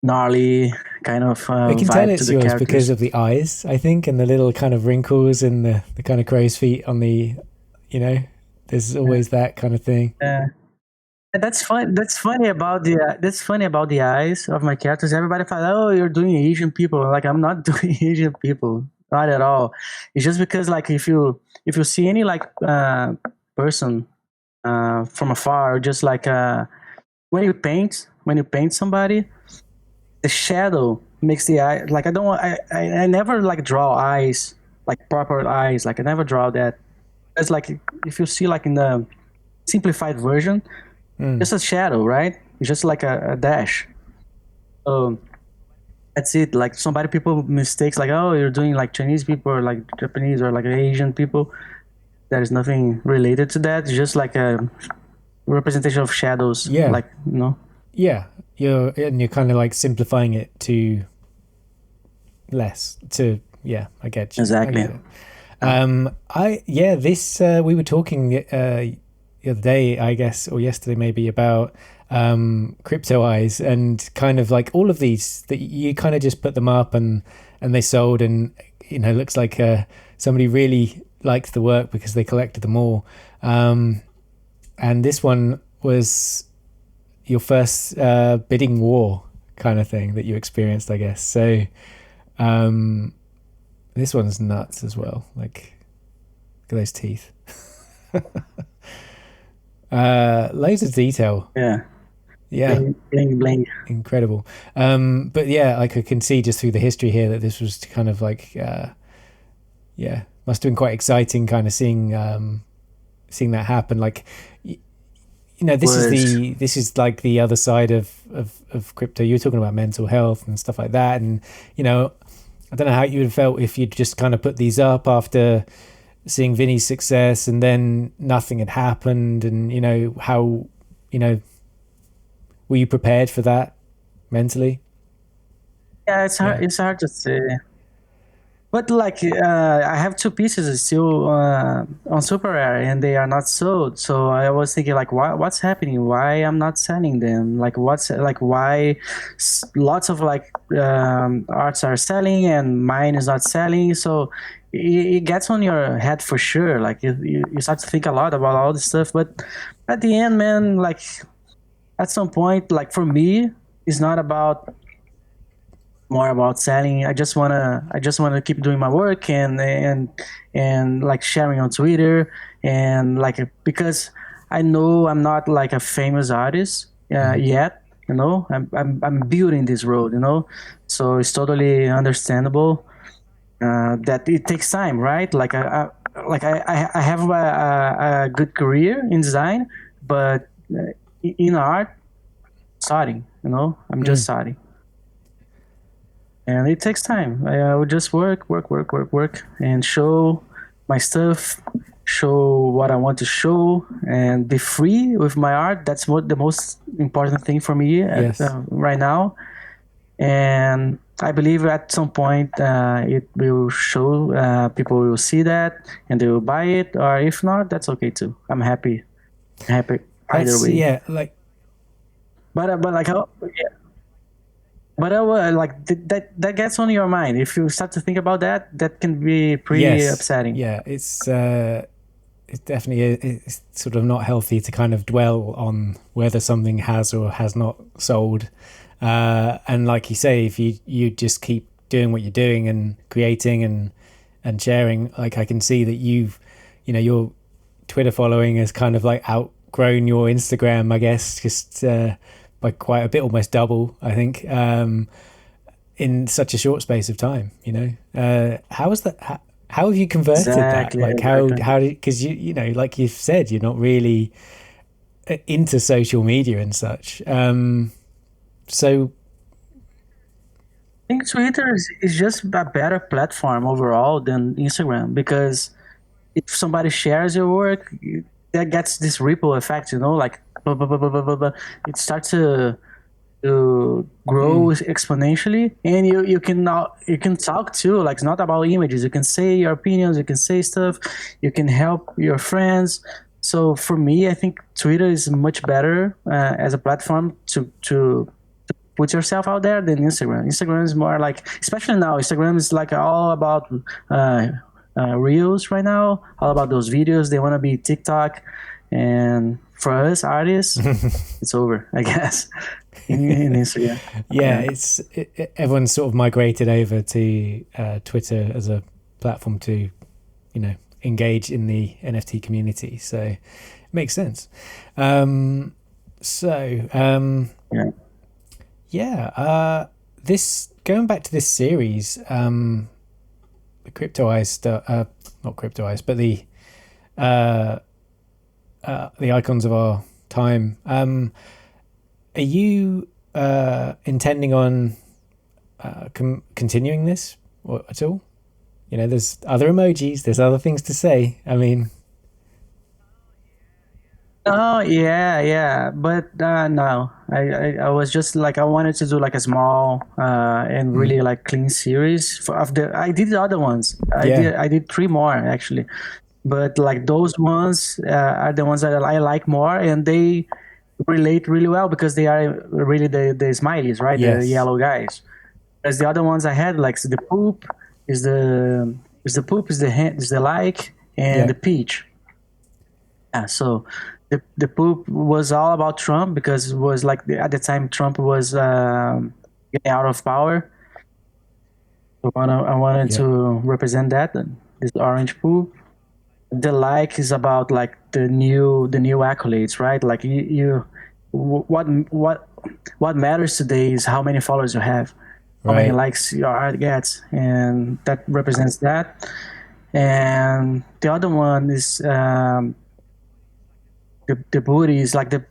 gnarly kind of I can vibe tell it's to the yours characters. because of the eyes, I think, and the little kind of wrinkles and the kind of crow's feet on the, you know, there's always that kind of thing. Yeah. That's fun. That's funny about the eyes of my characters. Everybody thought, "Oh, you're doing Asian people." Like I'm not doing Asian people, not at all. It's just because, like, if you see any like person from afar, just like when you paint somebody, the shadow makes the eye. Like I never like draw eyes, like proper eyes. Like I never draw that. It's like if you see like in the simplified version. Just a shadow, right? It's just like a dash. That's it. Like people mistakes like, oh, you're doing like Chinese people or like Japanese or like Asian people. There is nothing related to that. It's just like a representation of shadows. Yeah. Like, you know. Yeah. You're kind of like simplifying it to less to, yeah, I get you. Exactly. I get it. This, we were talking, the other day, I guess, or yesterday maybe, about crypto eyes and kind of like all of these that you kind of just put them up and they sold, and you know, looks like somebody really liked the work because they collected them all. And this one was your first bidding war kind of thing that you experienced, I guess. So this one's nuts as well. Like, look at those teeth. Loads of detail. Yeah. Bling, bling. Incredible. But yeah, like I can see just through the history here that this was kind of like must have been quite exciting kind of seeing that happen. Like, you know, this is like the other side of crypto. You're talking about mental health and stuff like that, and you know, I don't know how you would have felt if you'd just kind of put these up after seeing Vinny's success and then nothing had happened, and you know, how, you know, were you prepared for that mentally? Yeah, it's hard to say, but like I have two pieces still on Super Rare and they are not sold, so I was thinking like, what's happening, why I'm not selling them, like why lots of like arts are selling and mine is not selling. So it gets on your head for sure. Like you start to think a lot about all this stuff, but at the end, man, like at some point, like for me, it's not more about selling. I just wanna keep doing my work and like sharing on Twitter, and like because I know I'm not like a famous artist yet. You know, I'm building this road. You know, so it's totally understandable. That it takes time, right? Like I have a good career in design, but in art, starting. You know, I'm just starting, and it takes time. I would just work, and show my stuff, show what I want to show, and be free with my art. That's what the most important thing for me right now. And I believe at some point it will show, people will see that and they will buy it, or if not, that's okay too. I'm happy either That's way. yeah, like But like yeah. But like that gets on your mind. If you start to think about that, that can be pretty yes, upsetting. yeah, it's definitely it's sort of not healthy to kind of dwell on whether something has or has not sold. And like you say, if you just keep doing what you're doing and creating and sharing, like I can see that your Twitter following has kind of like outgrown your Instagram, I guess, just by quite a bit, almost double, I think, in such a short space of time. How is that? How have you converted that? Exactly, Like exactly. how did, because like you've said, you're not really into social media and such. So I think Twitter is just a better platform overall than Instagram, because if somebody shares your work, that gets this ripple effect, like blah, blah, blah, blah, blah, blah, blah. It starts to grow exponentially, and you can talk too. Like, it's not about images. You can say your opinions, you can say stuff, you can help your friends. So for me, I think Twitter is much better as a platform to put yourself out there than Instagram. Instagram is more like, especially now, Instagram is like all about reels right now, all about those videos. They want to be TikTok, and for us artists, it's over, I guess. In Instagram, yeah, yeah. everyone's sort of migrated over to Twitter as a platform to, engage in the NFT community. So it makes sense. Yeah. Yeah, this going back to this series, the Crypto Eyes stuff, not Crypto Eyes, but the icons of our time. Are you intending on continuing this at all? There's other emojis, there's other things to say. I mean, Oh yeah, yeah, but no, I was just like, I wanted to do like a small and really like clean series of the. I did the other ones. yeah, I did three more actually, but like those ones are the ones that I like more, and they relate really well because they are really the smileys, right? The yes, yellow guys. As the other ones I had, like the poop is the poop is the hand is the like, and yeah, the peach. Yeah, so the poop was all about Trump, because it was like at the time Trump was getting out of power. So I wanted yeah, to represent that, this orange poop. The like is about like the new accolades, right? Like what what matters today is how many followers you have, how many right, likes your art gets, and that represents that. And the other one is the booty is like the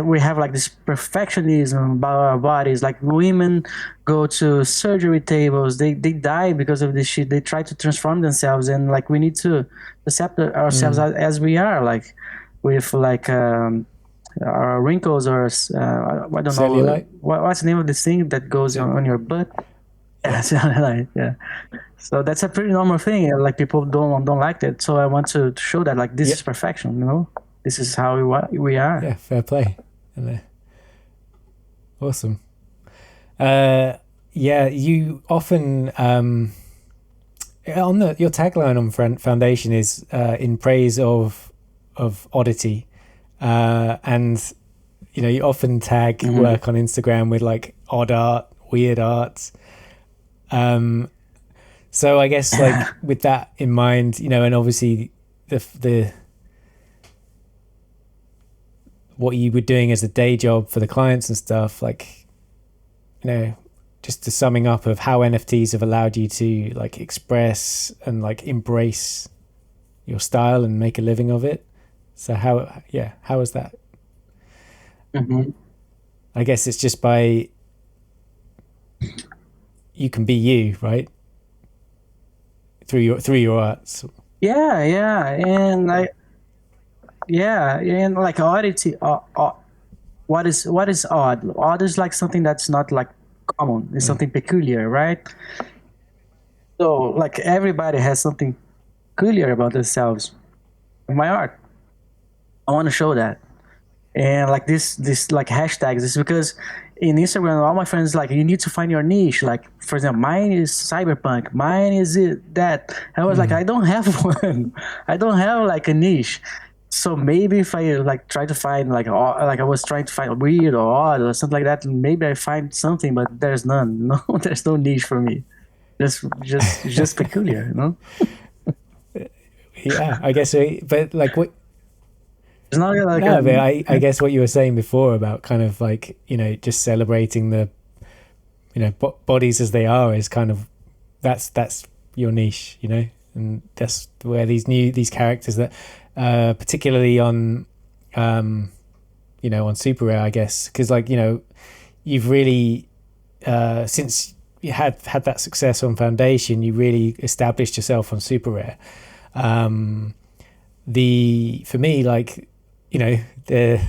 we have like this perfectionism about our bodies. Like, women go to surgery tables, they die because of this shit. They try to transform themselves, and like, we need to accept ourselves as we are, like with like our wrinkles, or I don't know cellulite, what's the name of this thing that goes on your butt. yeah, Yeah, cellulite, yeah. So that's a pretty normal thing, and like, people don't like that. So I want to show that, like, this yeah, is perfection, this is how we are. yeah, fair play, and awesome. Uh, yeah, you often on your tagline on Foundation is in praise of oddity, and you often tag Mhm. work on Instagram with like odd art, weird art. So I guess like with that in mind, and obviously the what you were doing as a day job for the clients and stuff, like just the summing up of how NFTs have allowed you to like express and like embrace your style and make a living of it. So how is that? Mhm. I guess it's just by you can be you, right? Through your arts. Yeah, yeah, and like, yeah, and like oddity. What is odd? Odd is like something that's not like common. It's something peculiar, right? So like everybody has something peculiar about themselves. My art, I want to show that. And like this like hashtags is because in Instagram all my friends like you need to find your niche. Like for example, mine is cyberpunk, mine is that. I was like, I don't have one. I don't have like a niche. So maybe if I like try to find like I was trying to find weird or odd or something like that, maybe I find something, but there's none. No, there's no niche for me. Just peculiar, you know. Yeah, I guess so. But like what? It's not like no, but I guess what you were saying before about kind of like, you know, just celebrating the, you know, bodies as they are is kind of, that's your niche, you know, and that's where these characters that, particularly on, you know, on Super Rare, I guess, because like, you know, you've really, since you had that success on Foundation, you really established yourself on Super Rare. For me, like, you know, the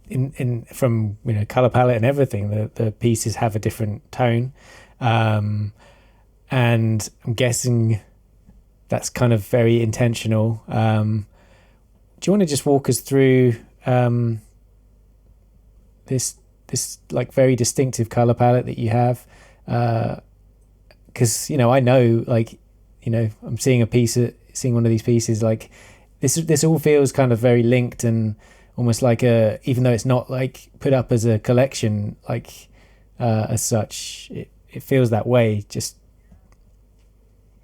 in from, you know, color palette and everything, the pieces have a different tone, and I'm guessing that's kind of very intentional. Do you want to just walk us through this like very distinctive color palette that you have? Because you know, I know, like, you know, I'm seeing one of these pieces, like this all feels kind of very linked and almost like even though it's not like put up as a collection, like as such, it feels that way. Just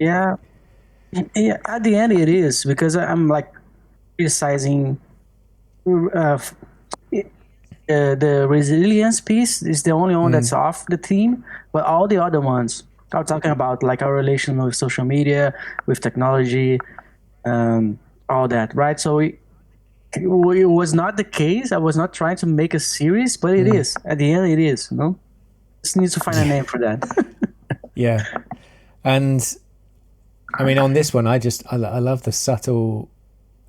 yeah. At the end, it is because I'm like criticizing. The resilience piece is the only one that's off the theme, but all the other ones are talking about like our relation with social media, with technology, all that, right? So it was not the case. I was not trying to make a series, but it is. At the end, it is. You know, just need to find a name for that. Yeah, and I mean on this one, I love the subtle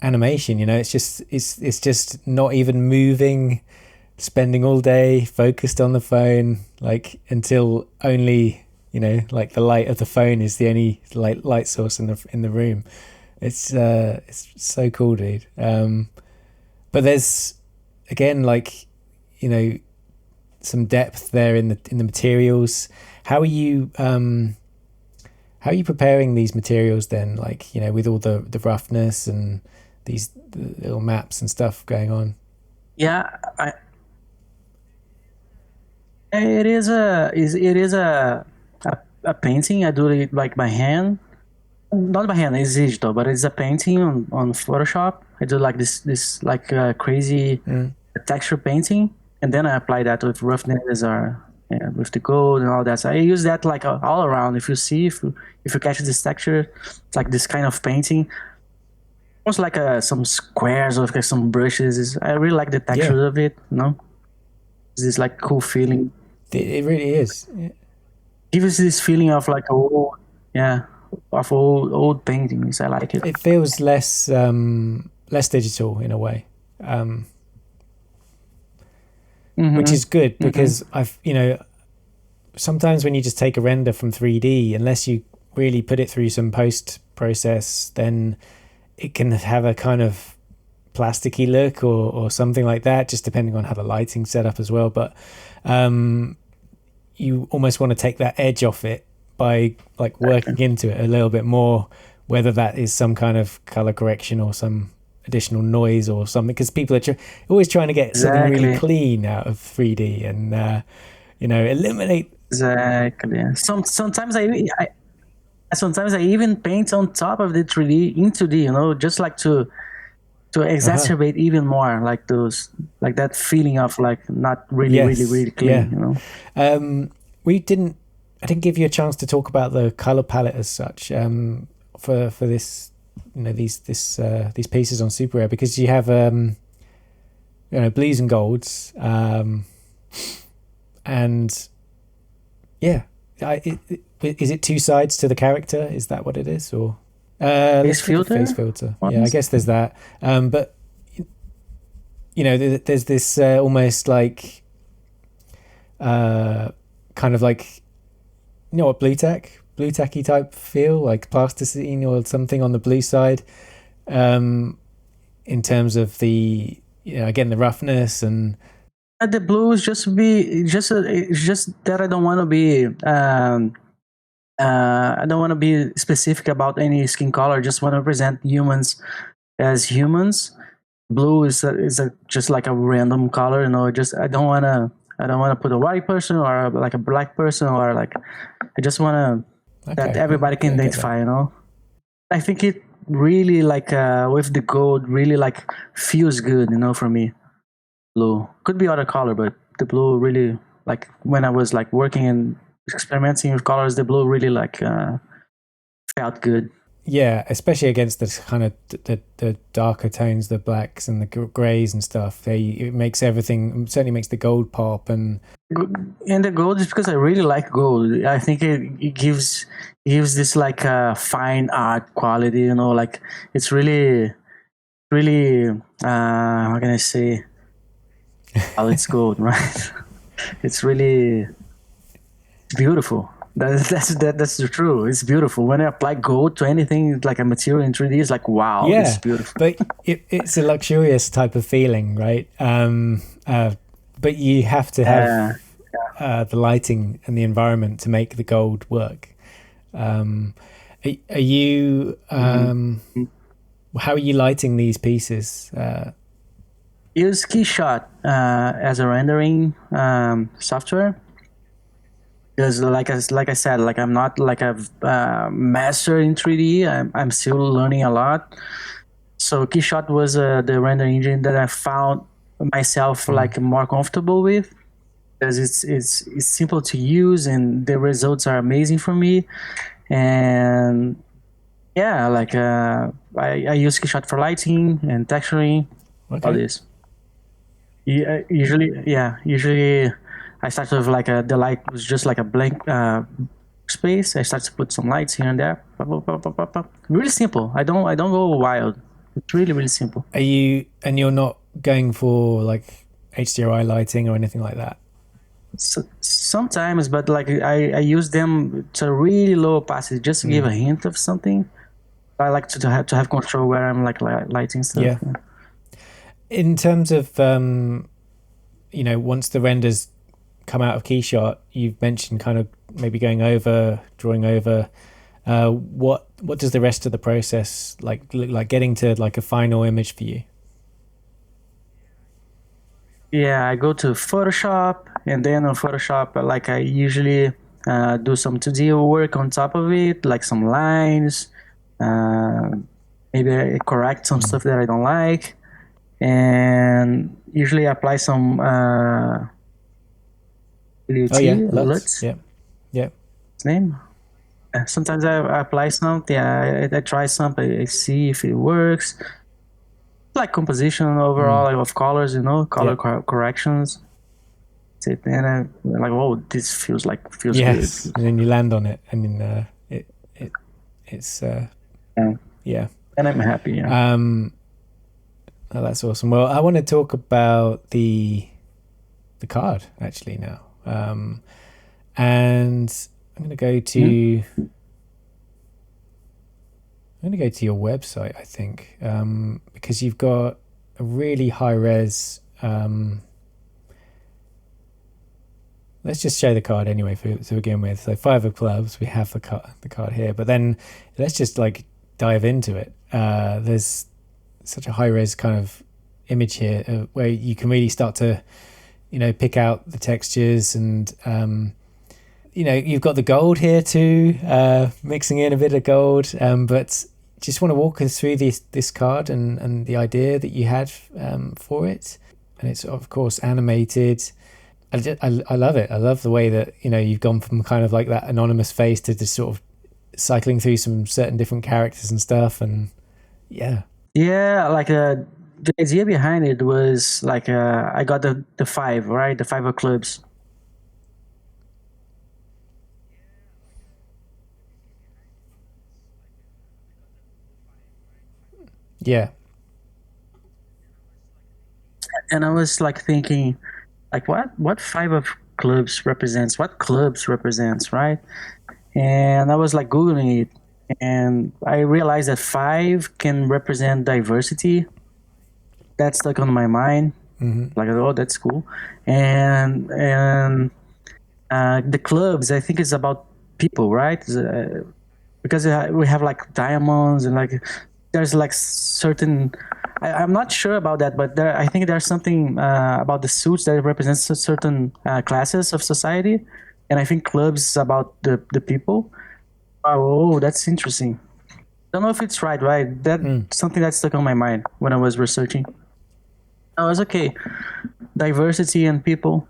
animation. You know, it's just not even moving, spending all day focused on the phone, like until only, you know, like the light of the phone is the only light source in the room. It's so cool, dude. But there's, again, like, you know, some depth there in the materials. How are you preparing these materials then? Like, you know, with all the roughness and the little maps and stuff going on. Yeah, it is a painting. I do it like by hand. Not by hand, it's digital, but it's a painting on Photoshop. I do like this like crazy texture painting, and then I apply that with roughness or with the gold and all that. So I use that like all around. If you catch this texture, it's like this kind of painting, almost like some squares or like some brushes. I really like the texture of it. You know, it's this like cool feeling. It really is. Yeah. Gives this feeling of like of old paintings. I like it. It feels less digital in a way, which is good because you know, sometimes when you just take a render from 3D, unless you really put it through some post process, then it can have a kind of plasticky look or something like that, just depending on how the lighting's set up as well. But you almost want to take that edge off it by like working into it a little bit more, whether that is some kind of color correction or some additional noise or something, because people are always trying to get something really clean out of 3D and you know, eliminate. Exactly. Sometimes I even paint on top of the 3D in 2D, you know, just like to exacerbate even more like that feeling of like not really clean, you know. I didn't give you a chance to talk about the color palette as such for this, you know, these pieces on Super Rare, because you have you know, blues and golds, and yeah, is it two sides to the character? Is that what it is, or face filter? Face filter. Yeah, I guess there's that. But you know, there's this almost like kind of like, you know what, blue tacky type feel, like plasticine or something on the blue side, in terms of the, again, the roughness and The blue is just it's just that I don't want to be I don't want to be specific about any skin color. I just want to present humans as humans. Blue is just like a random color, just I don't want to put a white person or like a black person, or like I just want to that everybody can identify. I think it really like with the gold really like feels good, for me. Blue could be other color, but the blue really, like when I was like working and experimenting with colors, the blue really like felt good. Yeah, especially against the kind of the darker tones, the blacks and the grays and stuff. It makes everything, certainly makes the gold pop. And the gold is because I really like gold. I think it gives this like fine art quality, like it's really how can I say, it's gold, right? It's really beautiful. That's the truth. It's beautiful. When I apply gold to anything like a material in 3D, it's like, wow, it's beautiful. But it's a luxurious type of feeling, right? But you have to have the lighting and the environment to make the gold work. Are you? How are you lighting these pieces? Use Keyshot as a rendering software. Because like I said, like I'm not like a master in 3D. I'm still learning a lot. So Keyshot was the render engine that I found myself like more comfortable with, because it's simple to use and the results are amazing for me. And yeah, like I use Keyshot for lighting and texturing, all this. Usually I start with like the light was just like a blank space. I start to put some lights here and there. Really simple. I don't go wild. It's really simple. You're not going for like HDRI lighting or anything like that? So, sometimes, but like I use them to really low opacity, just to give a hint of something. I like to have control where I'm like lighting stuff. Yeah. In terms of once the renders come out of Keyshot, you've mentioned kind of maybe drawing over. What does the rest of the process look like, getting to like a final image for you? Yeah, I go to Photoshop, and then on Photoshop, like I usually do some 2D work on top of it, like some lines. Maybe I correct some stuff that I don't like, and usually apply some LUT. Yeah. His name. Sometimes I apply something. I try something. I see if it works. Like composition overall of colors, color corrections. That's it. And I'm like, whoa, this feels good. And then you land on it, and then it's yeah. And I'm happy. Yeah. Oh, that's awesome. Well, I want to talk about the card actually now, and I'm going to go to your website, I think, because you've got a really high res. Let's just show the card anyway to begin with. So 5 of clubs, we have the card here, but then let's just like dive into it. There's such a high res kind of image here where you can really start to, pick out the textures, and you've got the gold here too, mixing in a bit of gold, but just want to walk us through this card and the idea that you had for it. And it's of course animated. I love it. I love the way that you've gone from kind of like that anonymous face to just sort of cycling through some certain different characters and stuff. And like the idea behind it was like I got the 5, right? The 5 of clubs. Yeah. And I was like thinking, like what 5 of what clubs represents, right? And I was like Googling it, and I realized that 5 can represent diversity. That stuck on my mind. Like, oh, that's cool. And the clubs, I think it's about people, right? Because we have like diamonds and like there's like certain. I'm not sure about that, but I think there's something about the suits that represents certain classes of society, and I think clubs is about the people. Oh, that's interesting. Don't know if it's right? That's something that stuck on my mind when I was researching. I was okay, diversity and people,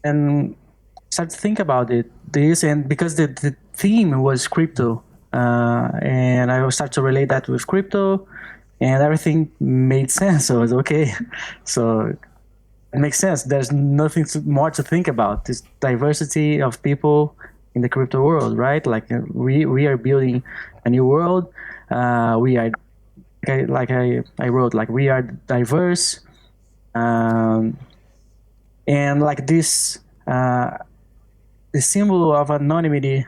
and start to think about this, and because the theme was crypto, and I start to relate that with crypto, and everything made sense. So I was okay. So it makes sense. There's nothing more to think about. This diversity of people in the crypto world, right? Like we are building a new world. We are like I wrote, like we are diverse, and like this. The symbol of anonymity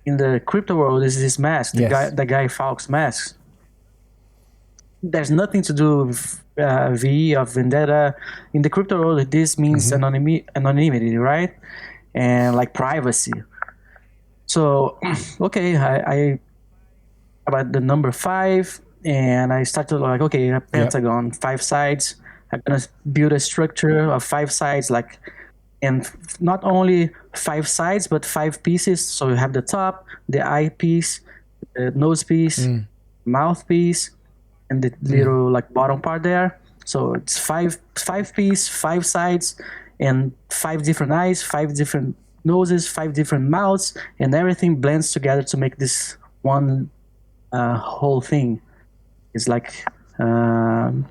in the crypto world is this mask, the Guy Fawkes mask. There's nothing to do with V of vendetta. In the crypto world, this means anonymity, right? And like privacy. So, okay, I about the number 5, and I started like, okay, a pentagon, 5 sides. I'm gonna build a structure of 5 sides, like, and not only 5 sides, but 5 pieces. So you have the top, the eye piece, the nose piece, mouth piece, and the little like bottom part there. So it's 5 piece, 5 sides, and 5 different eyes, 5 different noses, 5 different mouths, and everything blends together to make this one whole thing. It's like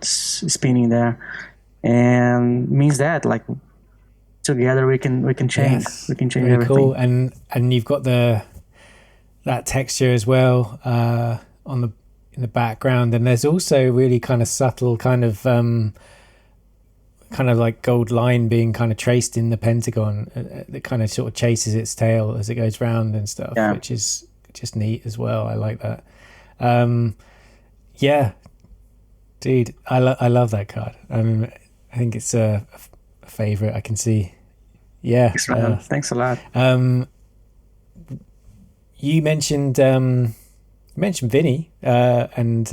spinning there, and means that like together we can change. Yes, we can change very everything. cool. And you've got that texture as well in the background, and there's also really kind of subtle kind of like gold line being kind of traced in the pentagon that kind of sort of chases its tail as it goes round and stuff, which is just neat as well. I like that. Dude, I love that card. I think it's a favorite. I can see. Yeah. Thanks, man. Thanks a lot. You mentioned Vinny, and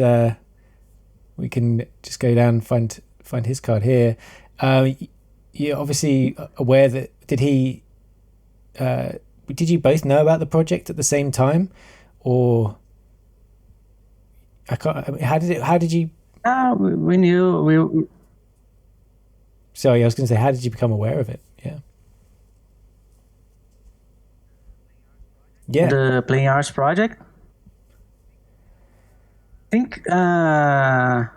we can just go down and find his card here. You're obviously aware that did you both know about the project at the same time, or I can't. How did you? We knew. Sorry, I was going to say, how did you become aware of it? Yeah. The Playing Arts project. I think I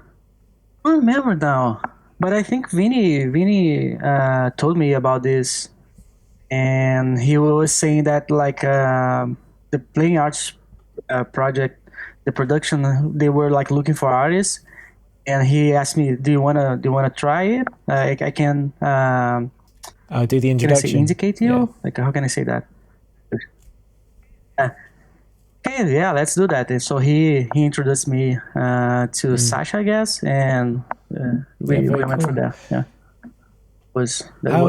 don't remember now, but I think Vinny told me about this, and he was saying that like the Playing Arts project, the production, they were like looking for artists, and he asked me, "Do you wanna try it? I can." I'll do the introduction. Can I say indicate you? Yeah. Like, how can I say that? Okay, yeah, let's do that. And so he introduced me to Sasha, I guess, and we went from there. Yeah.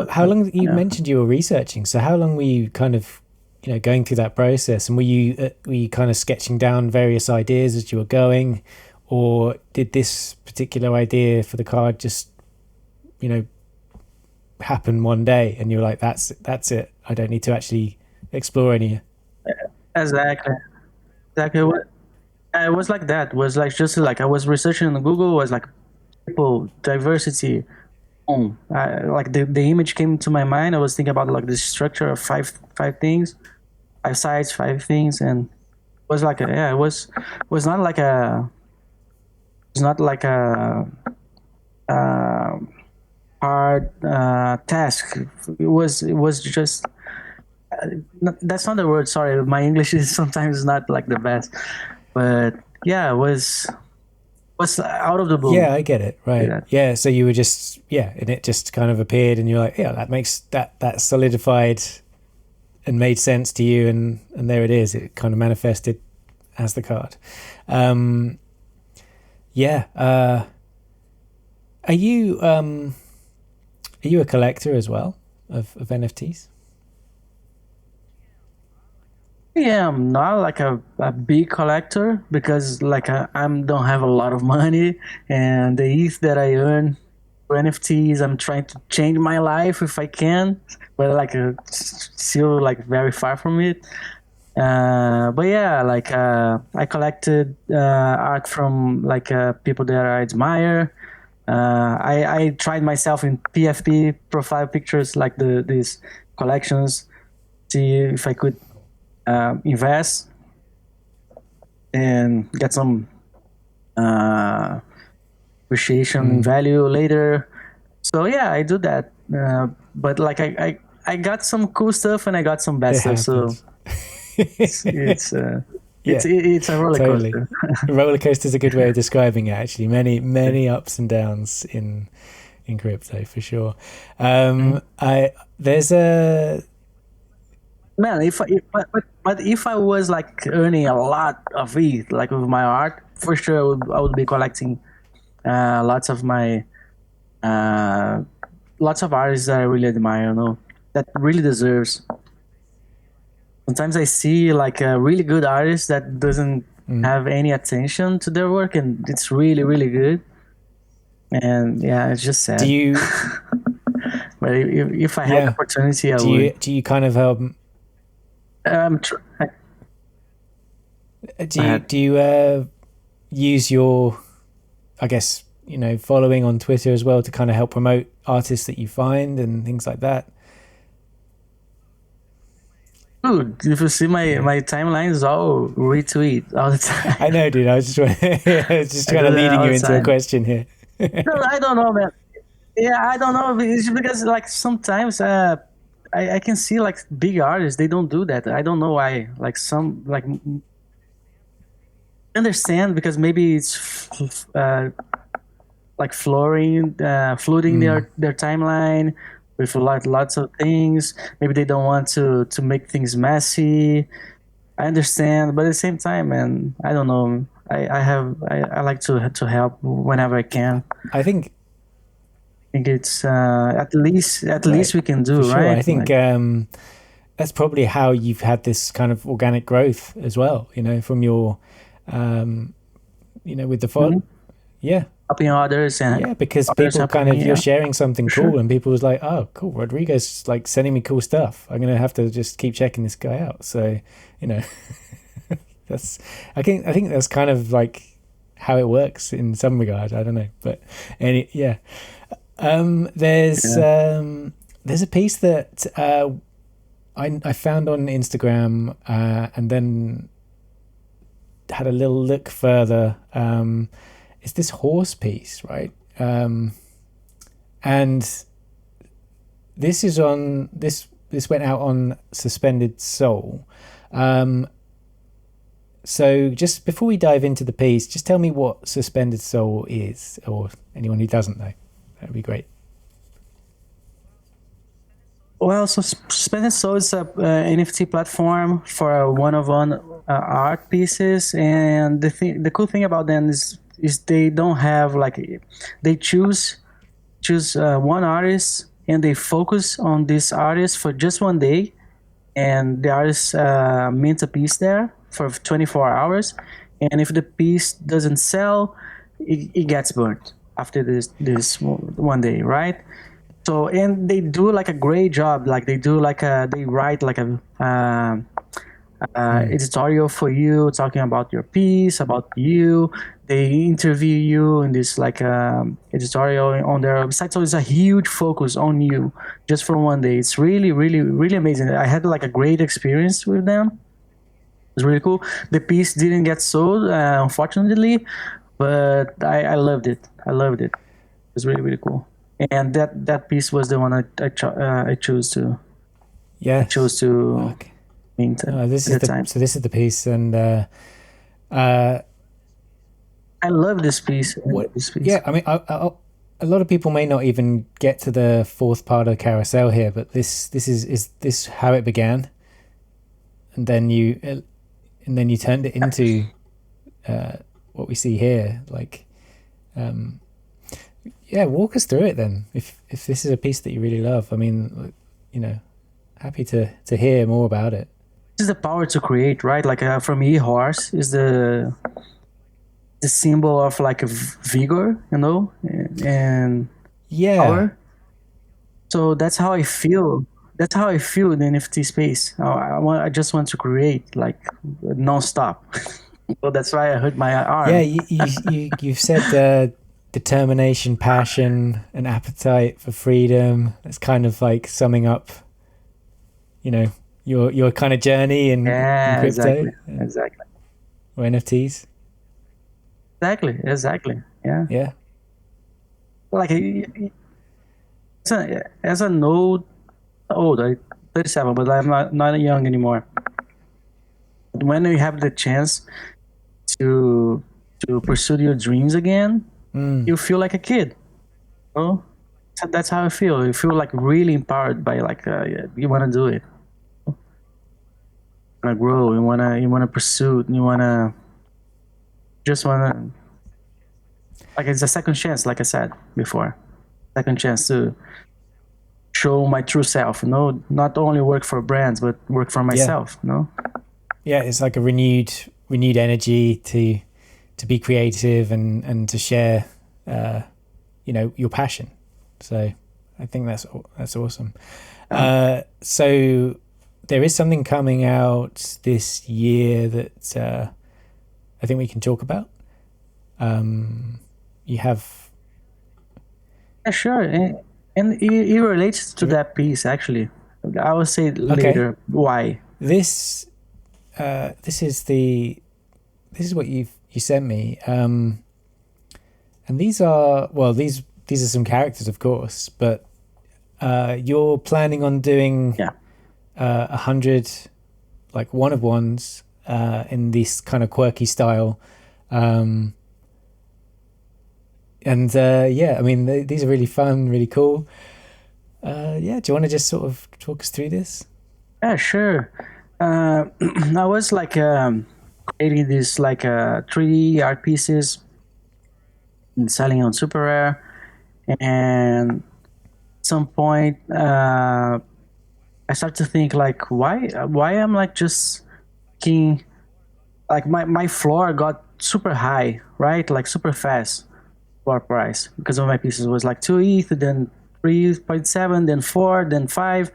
How long? You mentioned you were researching. So how long were you kind of, going through that process? And were you kind of sketching down various ideas as you were going, or did this particular idea for the card just, happen one day, and you were like, that's it. I don't need to actually explore any. Exactly. It was like that. It was like just like I was researching on Google. It was like people, diversity. Like the image came to my mind. I was thinking about like the structure of five things, 5 sides, 5 things, and it was like it was not like a hard task. It was just. That's not the word. Sorry, my English is sometimes not like the best, but yeah, it was was out of the blue. Yeah, I get it. Right. Yeah. So you were just, and it just kind of appeared and you're like, yeah, that makes that solidified and made sense to you. And there it is. It kind of manifested as the card. Yeah. Are you a collector as well of NFTs? Yeah, I'm not like a big collector because like I don't have a lot of money, and the ETH that I earn for NFTs, I'm trying to change my life if I can, but like still like very far from it. But yeah, like I collected art from like people that I admire. I tried myself in PFP profile pictures, like these collections, see if I could invest and get some appreciation in value later. So yeah, I do that. But like I got some cool stuff and I got some bad It stuff. happens. So it's it's a roller coaster. Roller coaster is a good way of describing it. Actually, many ups and downs in crypto for sure. There's a Man, but if I was like earning a lot of it, like with my art, for sure I would be collecting lots of my lots of artists that I really admire, that really deserves. Sometimes I see like a really good artist that doesn't have any attention to their work, and it's really, really good. And yeah, it's just sad. Do you? But if I had the opportunity, I would. Do you kind of do you use your, I guess, following on Twitter as well to kind of help promote artists that you find and things like that? Dude, if you see my timeline is all retweet all the time. I know, dude. I was just kind of leading you into a question here. No, I don't know, man. Yeah, I don't know. It's because like sometimes I can see like big artists, they don't do that. I don't know why. Like some like understand because maybe it's like floating their timeline with lots of things. Maybe they don't want to make things messy. I understand, but at the same time, man, I don't know. I like to help whenever I can. I think it's at least we can do, sure. right? I think that's probably how you've had this kind of organic growth as well. From your with the font. Yeah. Helping others and because people kind of you're sharing something cool and people was like, oh cool, Rodrigo's like sending me cool stuff, I'm gonna have to just keep checking this guy out. So that's I think that's kind of like how it works in some regard. I don't know, but there's a piece that I found on Instagram and then had a little look further. It's this horse piece, right? And this is on this went out on Suspended Soul. So just before we dive into the piece, just tell me what Suspended Soul is, or anyone who doesn't know. That'd be great. Well, so Suspended Soul is a NFT platform for one-of-one art pieces, and the cool thing about them is they don't have like they choose one artist and they focus on this artist for just one day, and the artist mint a piece there for 24 hours, and if the piece doesn't sell, it gets burnt after this one day, right? So and they do like a great job, like they write like a editorial for you, talking about your piece, about you. They interview you in this like editorial on their website. So it's a huge focus on you just for one day. It's really, really, really amazing. I had like a great experience with them. It's really cool. The piece didn't get sold, unfortunately, but I loved it. I loved it. It was really, really cool. And that piece was the one I chose to. Yeah. I chose to. This is the piece, and I love this piece. Yeah, I mean, a lot of people may not even get to the fourth part of Carousel here, but is this how it began, and then you turned it into what we see here. Like, yeah, walk us through it then. If this is a piece that you really love, I mean, happy to hear more about it. This is the power to create, right? Like for me, horse is the symbol of like a vigor, and power. So that's how I feel. That's how I feel in the NFT space. I just want to create like nonstop. So that's why I hurt my arm. Yeah, you've said determination, passion, and appetite for freedom. It's kind of like summing up, your kind of journey in crypto. Exactly. Or NFTs. Exactly. Yeah. Yeah. Like as an old, I'm 37, but I'm not young anymore. When you have the chance to pursue your dreams again, you feel like a kid. So that's how I feel. You feel like really empowered by like you want to do it. You want to grow. You want to pursue. You want to like it's a second chance, like I said before. Second chance to show my true self. Not only work for brands, but work for myself. Yeah, it's like a renewed energy to be creative and to share, your passion. So I think that's awesome. So there is something coming out this year that I think we can talk about. You have. Yeah, sure, and it relates to that piece actually. I will say later why. This is what you sent me, and these are some characters, of course, but you're planning on doing 100 like one of ones in this kind of quirky style, and I mean these are really fun, really cool. Do you want to just sort of talk us through this? Yeah, sure. I was like creating these like 3D art pieces and selling on Super Rare, and at some point I started to think like why I'm like just thinking like my floor got super high, right? Like super fast floor price because of my pieces was like 2 ETH, then 3.7, then 4, then 5.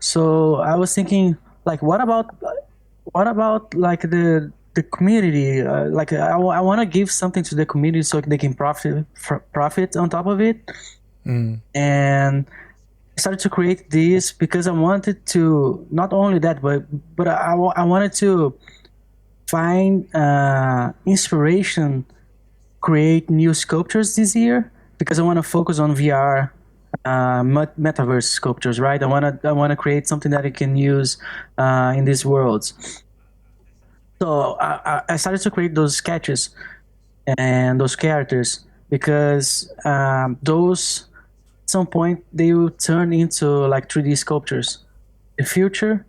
So I was thinking like what about like the community, like I want to give something to the community so they can profit on top of it. And I started to create this because I wanted to not only that but I wanted to find inspiration, create new sculptures this year because I want to focus on VR metaverse sculptures, right? I want to create something that I can use in these worlds. So I started to create those sketches and those characters because those at some point they will turn into like 3D sculptures. The future,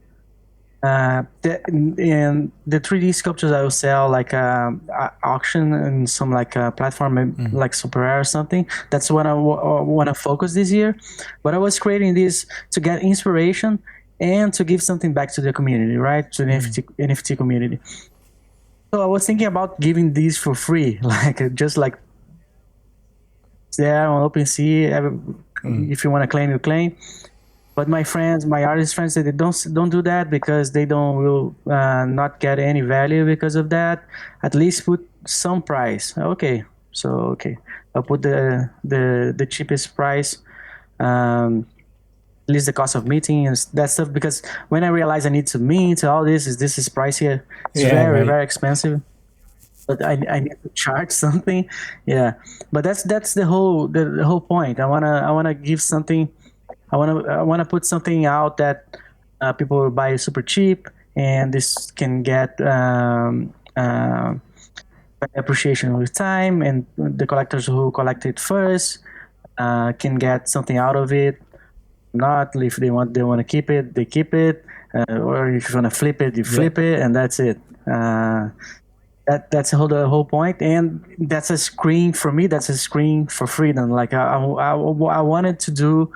and the 3D sculptures I will sell like auction and some like platform like Super Rare or something. That's what I want to focus this year. But I was creating this to get inspiration and to give something back to the community, right? To the NFT community. So I was thinking about giving these for free, like just like there on OpenSea. If you want to claim, you claim. But my friends, my artist friends, said don't do that because they will not get any value because of that. At least put some price. Okay, I'll put the cheapest price. At least the cost of minting and that stuff, because when I realized I need to mint all this is pricey. It's very expensive. But I need to charge something. Yeah, but that's the whole point. I wanna give something. I wanna put something out that people will buy super cheap, and this can get appreciation with time, and the collectors who collect it first can get something out of it. Not if they want to keep it, they keep it, or if you want to flip it, you flip it, and that's it. That's the whole point, and that's a screen for me. That's a screen for freedom. Like I wanted to do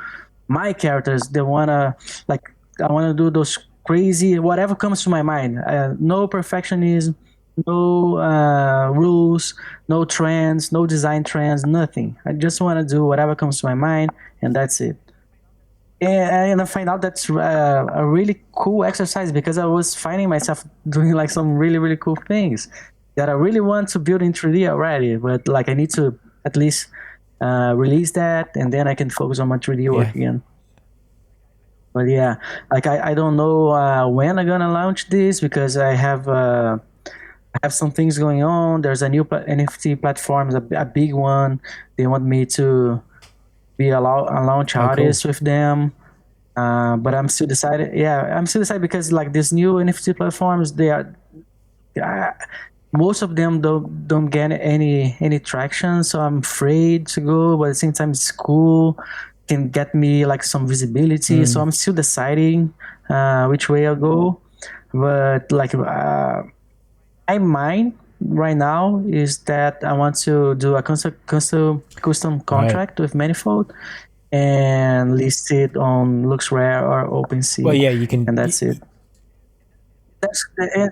my characters. They wanna like I want to do those crazy whatever comes to my mind. No perfectionism, no rules, no trends, no design trends, nothing. I just want to do whatever comes to my mind, and that's it. And I find out that's a really cool exercise because I was finding myself doing like some really cool things that I really want to build in 3D already, but like I need to at least release that, and then I can focus on my 3D work again. But yeah, like I don't know when I'm gonna launch this because I have some things going on. There's a new NFT platform, a big one. They want me to be a launch artist with them. But I'm still decided. Yeah, I'm still decided because like these new NFT platforms, they are most of them don't get any traction. So I'm afraid to go. But at the same time, it's cool. Can get me like some visibility. So I'm still deciding which way I'll go. But like my mind right now is that I want to do a custom contract with Manifold and list it on LuxRare or OpenSea. Well, yeah, you can, and that's it. And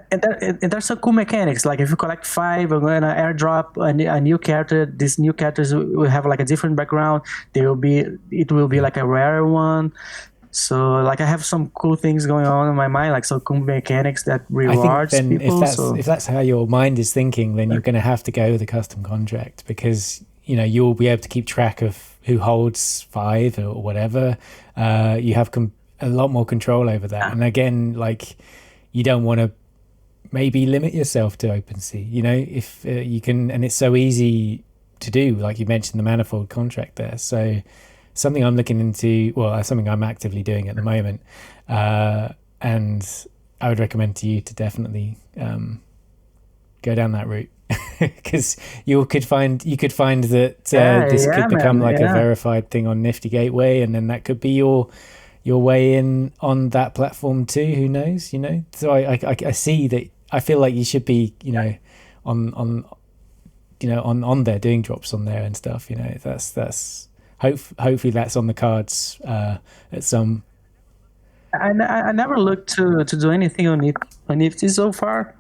there's some cool mechanics. Like if you collect 5, I'm gonna airdrop a new character. These new characters will have like a different background. It will be like a rare one. So like I have some cool things going on in my mind, like some cool mechanics that rewards I think then people. If that's how your mind is thinking, then you're going to have to go with a custom contract because you'll be able to keep track of who holds 5 or whatever. You have a lot more control over that. And again, like you don't want to maybe limit yourself to OpenSea. If you can, and it's so easy to do. Like you mentioned, the Manifold contract there. So something I'm looking into, something I'm actively doing at the moment, and I would recommend to you to definitely go down that route because you could find that this could become a verified thing on Nifty Gateway, and then that could be your way in on that platform too. Who knows? So I see that. I feel like you should be on there doing drops on there and stuff. That's. Hopefully that's on the cards at some. I never looked to do anything on Nifty so far.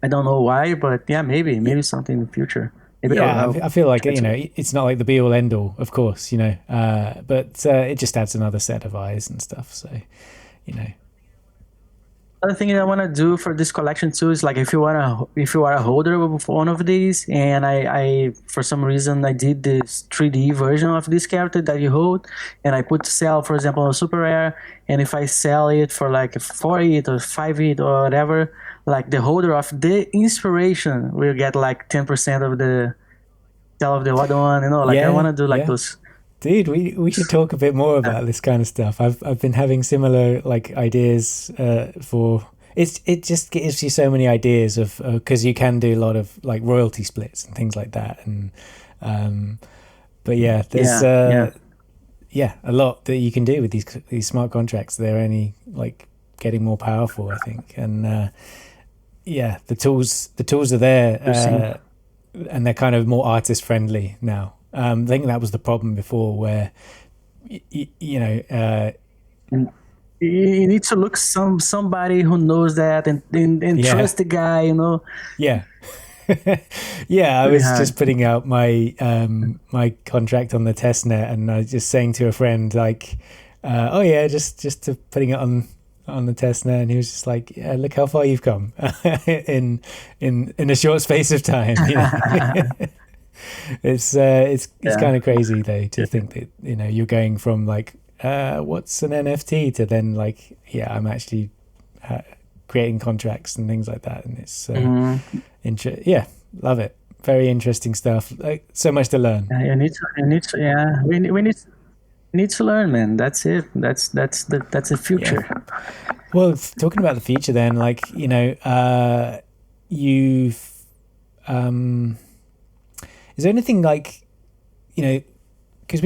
I don't know why, but yeah, maybe something in the future. Maybe I feel like it's not like the be all end all, of course, but it just adds another set of eyes and stuff. So, Other thing I want to do for this collection too is like if you are a holder of one of these, and I for some reason I did this 3D version of this character that you hold, and I put to sell, for example, on Super Rare, and if I sell it for like 4 ETH or 5 ETH or whatever, like the holder of the inspiration will get like 10% of the sell of the other one. I want to do like those. Dude, we should talk a bit more about this kind of stuff. I've been having similar like ideas for it just gives you so many ideas of because you can do a lot of like royalty splits and things like that, and but yeah, there's a lot that you can do with these smart contracts. They're only like getting more powerful, I think, and the tools are there, and they're kind of more artist friendly now. I think that was the problem before, where you need to look somebody who knows that and trust the guy, Yeah. I was just putting out my my contract on the testnet, and I was just saying to a friend like, just to putting it on the testnet, and he was just like, yeah, look how far you've come in a short space of time. It's kind of crazy though to think that you're going from like what's an NFT to then like I'm actually creating contracts and things like that, and it's love it. Very interesting stuff. Like so much to learn. We need to learn, man. That's it. That's the future. Well, talking about the future, then, like you've is there anything like, because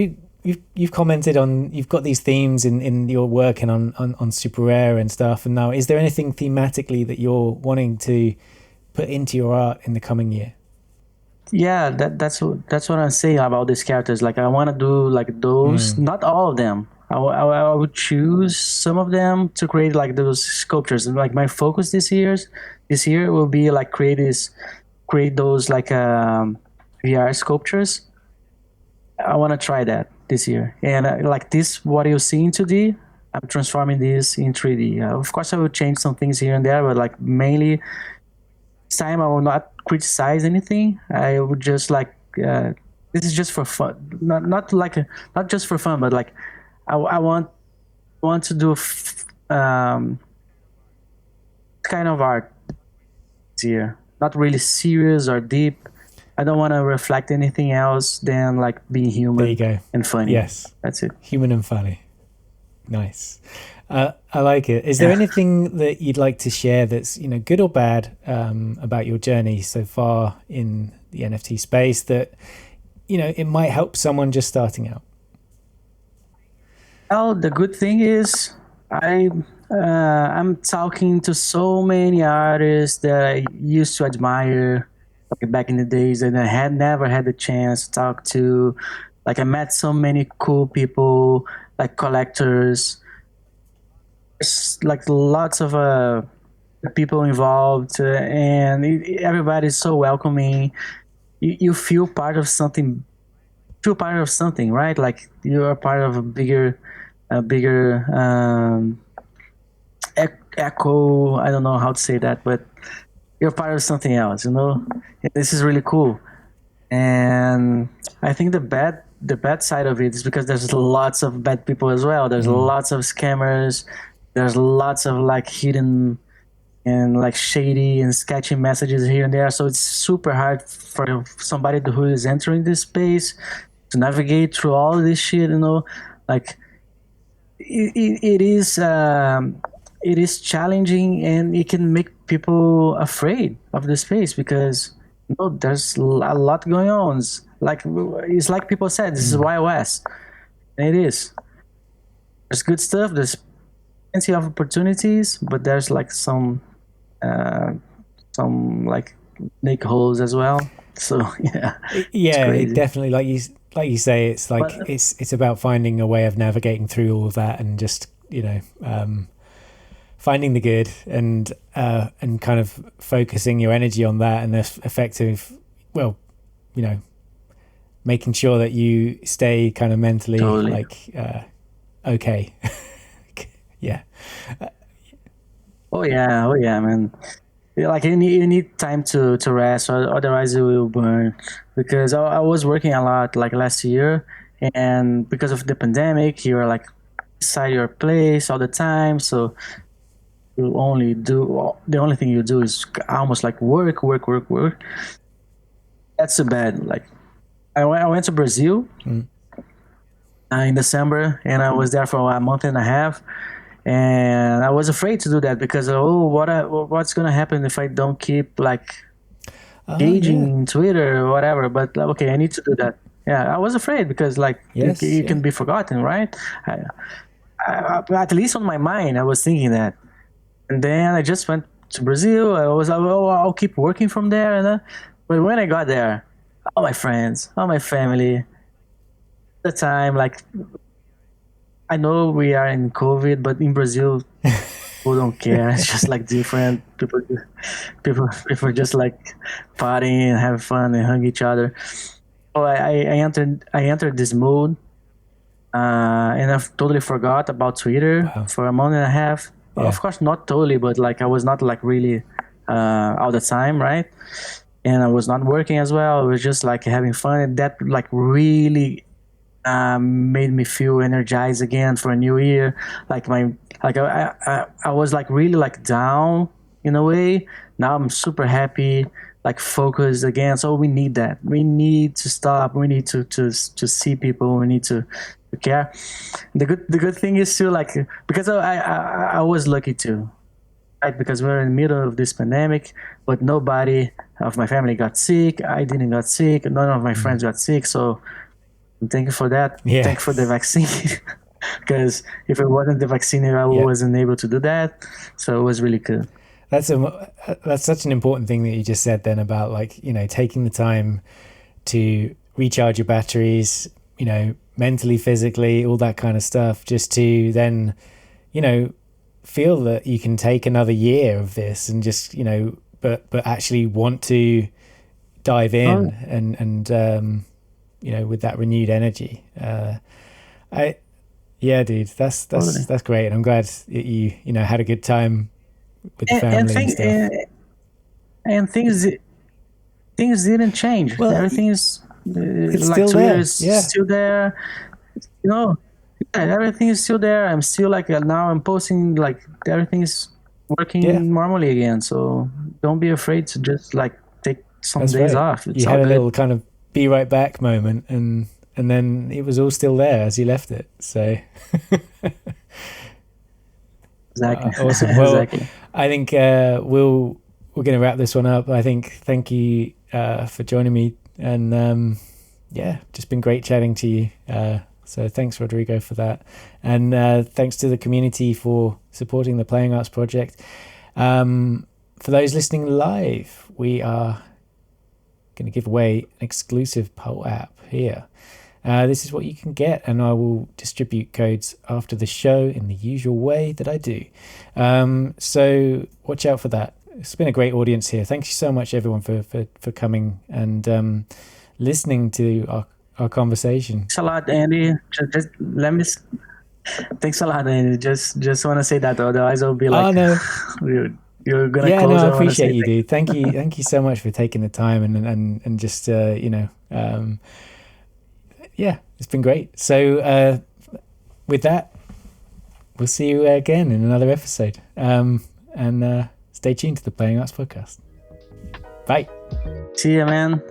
you've commented on, you've got these themes in your work and on super rare and stuff, and now is there anything thematically that you're wanting to put into your art in the coming year? Yeah, that's what I'm saying about these characters. Like I want to do like those, not all of them. I would choose some of them to create like those sculptures. And like my focus this year will be like create those like VR sculptures. I want to try that this year. And like this, what you see in 2D, I'm transforming this in 3D. Of course, I will change some things here and there, but like mainly this time I will not criticize anything. I would just like this is just for fun, not just for fun, but like I want to do kind of art here, not really serious or deep. I don't want to reflect anything else than like being human. There you go. And funny. Yes, that's it. Human and funny. Nice. I like it. Is there anything that you'd like to share that's good or bad about your journey so far in the NFT space that it might help someone just starting out? Well, the good thing is I'm talking to so many artists that I used to admire back in the days, and I had never had the chance to talk to. Like I met so many cool people, like collectors. There's like lots of people involved, and everybody's so welcoming. You feel part of something. Right? Like you are part of a bigger echo. I don't know how to say that, but you're part of something else, This is really cool. And I think the bad side of it is because there's lots of bad people as well. There's lots of scammers. There's lots of like hidden and like shady and sketchy messages here and there. So it's super hard for somebody who is entering this space to navigate through all of this shit, Like it is challenging, and it can make people afraid of the space because there's a lot going on. It's like people said, this is Wild West, and it is. There's good stuff. There's plenty of opportunities, but there's like some like snake holes as well. So yeah, definitely. Like you say, it's like it's about finding a way of navigating through all of that and just finding the good and kind of focusing your energy on that and the effective, making sure that you stay kind of mentally okay. Yeah. Oh yeah, man. Like you need time to rest, or otherwise you will burn. Because I was working a lot like last year, and because of the pandemic, you're like inside your place all the time. So the only thing you do is almost like work. That's too bad. Like I went to Brazil in December, and I was there for a month and a half. And I was afraid to do that because what's gonna happen if I don't keep like engaging Twitter or whatever? But okay, I need to do that. Yeah, I was afraid because like it can be forgotten, right? At least on my mind, I was thinking that. And then I just went to Brazil. I'll keep working from there. But when I got there, all my friends, all my family, at the time, like. I know we are in COVID, but in Brazil, people don't care. It's just like different. People just like partying and have fun and hug each other. So I entered this mode, and I totally forgot about Twitter for a month and a half. Yeah. Well, of course, not totally, but like I was not like really all the time, right? And I was not working as well. I was just like having fun, and that like really. Made me feel energized again for a new year. I was like really like down in a way. Now I'm super happy, like focused again. So we need that. We need to stop. We need to see people. We need to care. The good thing is too, like, because I was lucky too. right? Because we're in the middle of this pandemic, but nobody of my family got sick. I didn't got sick. None of my friends got sick. So thank you for that. Yeah. Thank you for the vaccine. Because if it wasn't the vaccine, I wasn't able to do that. So it was really cool. That's such an important thing that you just said then about, like, you know, taking the time to recharge your batteries, you know, mentally, physically, all that kind of stuff, just to then, you know, feel that you can take another year of this and just, you know, but actually want to dive in and you know, with that renewed energy. Dude, that's great, and I'm glad that you know, had a good time with the family and stuff. And things didn't change. Well, everything is it's like still there. still there. You know, everything is still there. I'm still like now I'm posting, like everything is working normally again. So don't be afraid to just like take some days off. You had a little kind of be right back moment, and then it was all still there as you left it. So exactly. Awesome. Well, exactly. I think we're going to wrap this one up. I think thank you for joining me, and just been great chatting to you. So thanks, Rodrigo, for that, and thanks to the community for supporting the Playing Arts Project. For those listening live, we are going to give away an exclusive poll app here. This is what you can get, and I will distribute codes after the show in the usual way that I do. So watch out for that. It's been a great audience here. Thank you so much, everyone, for coming and listening to our conversation. Thanks a lot, Andy. Just let me. Thanks a lot, Andy. Just want to say that, otherwise I'll be like, no. You're gonna close. Yeah, no, I appreciate you, dude. Thank you so much for taking the time and just you know. It's been great. So with that, we'll see you again in another episode. And stay tuned to the Playing Arts Podcast. Bye. See ya, man.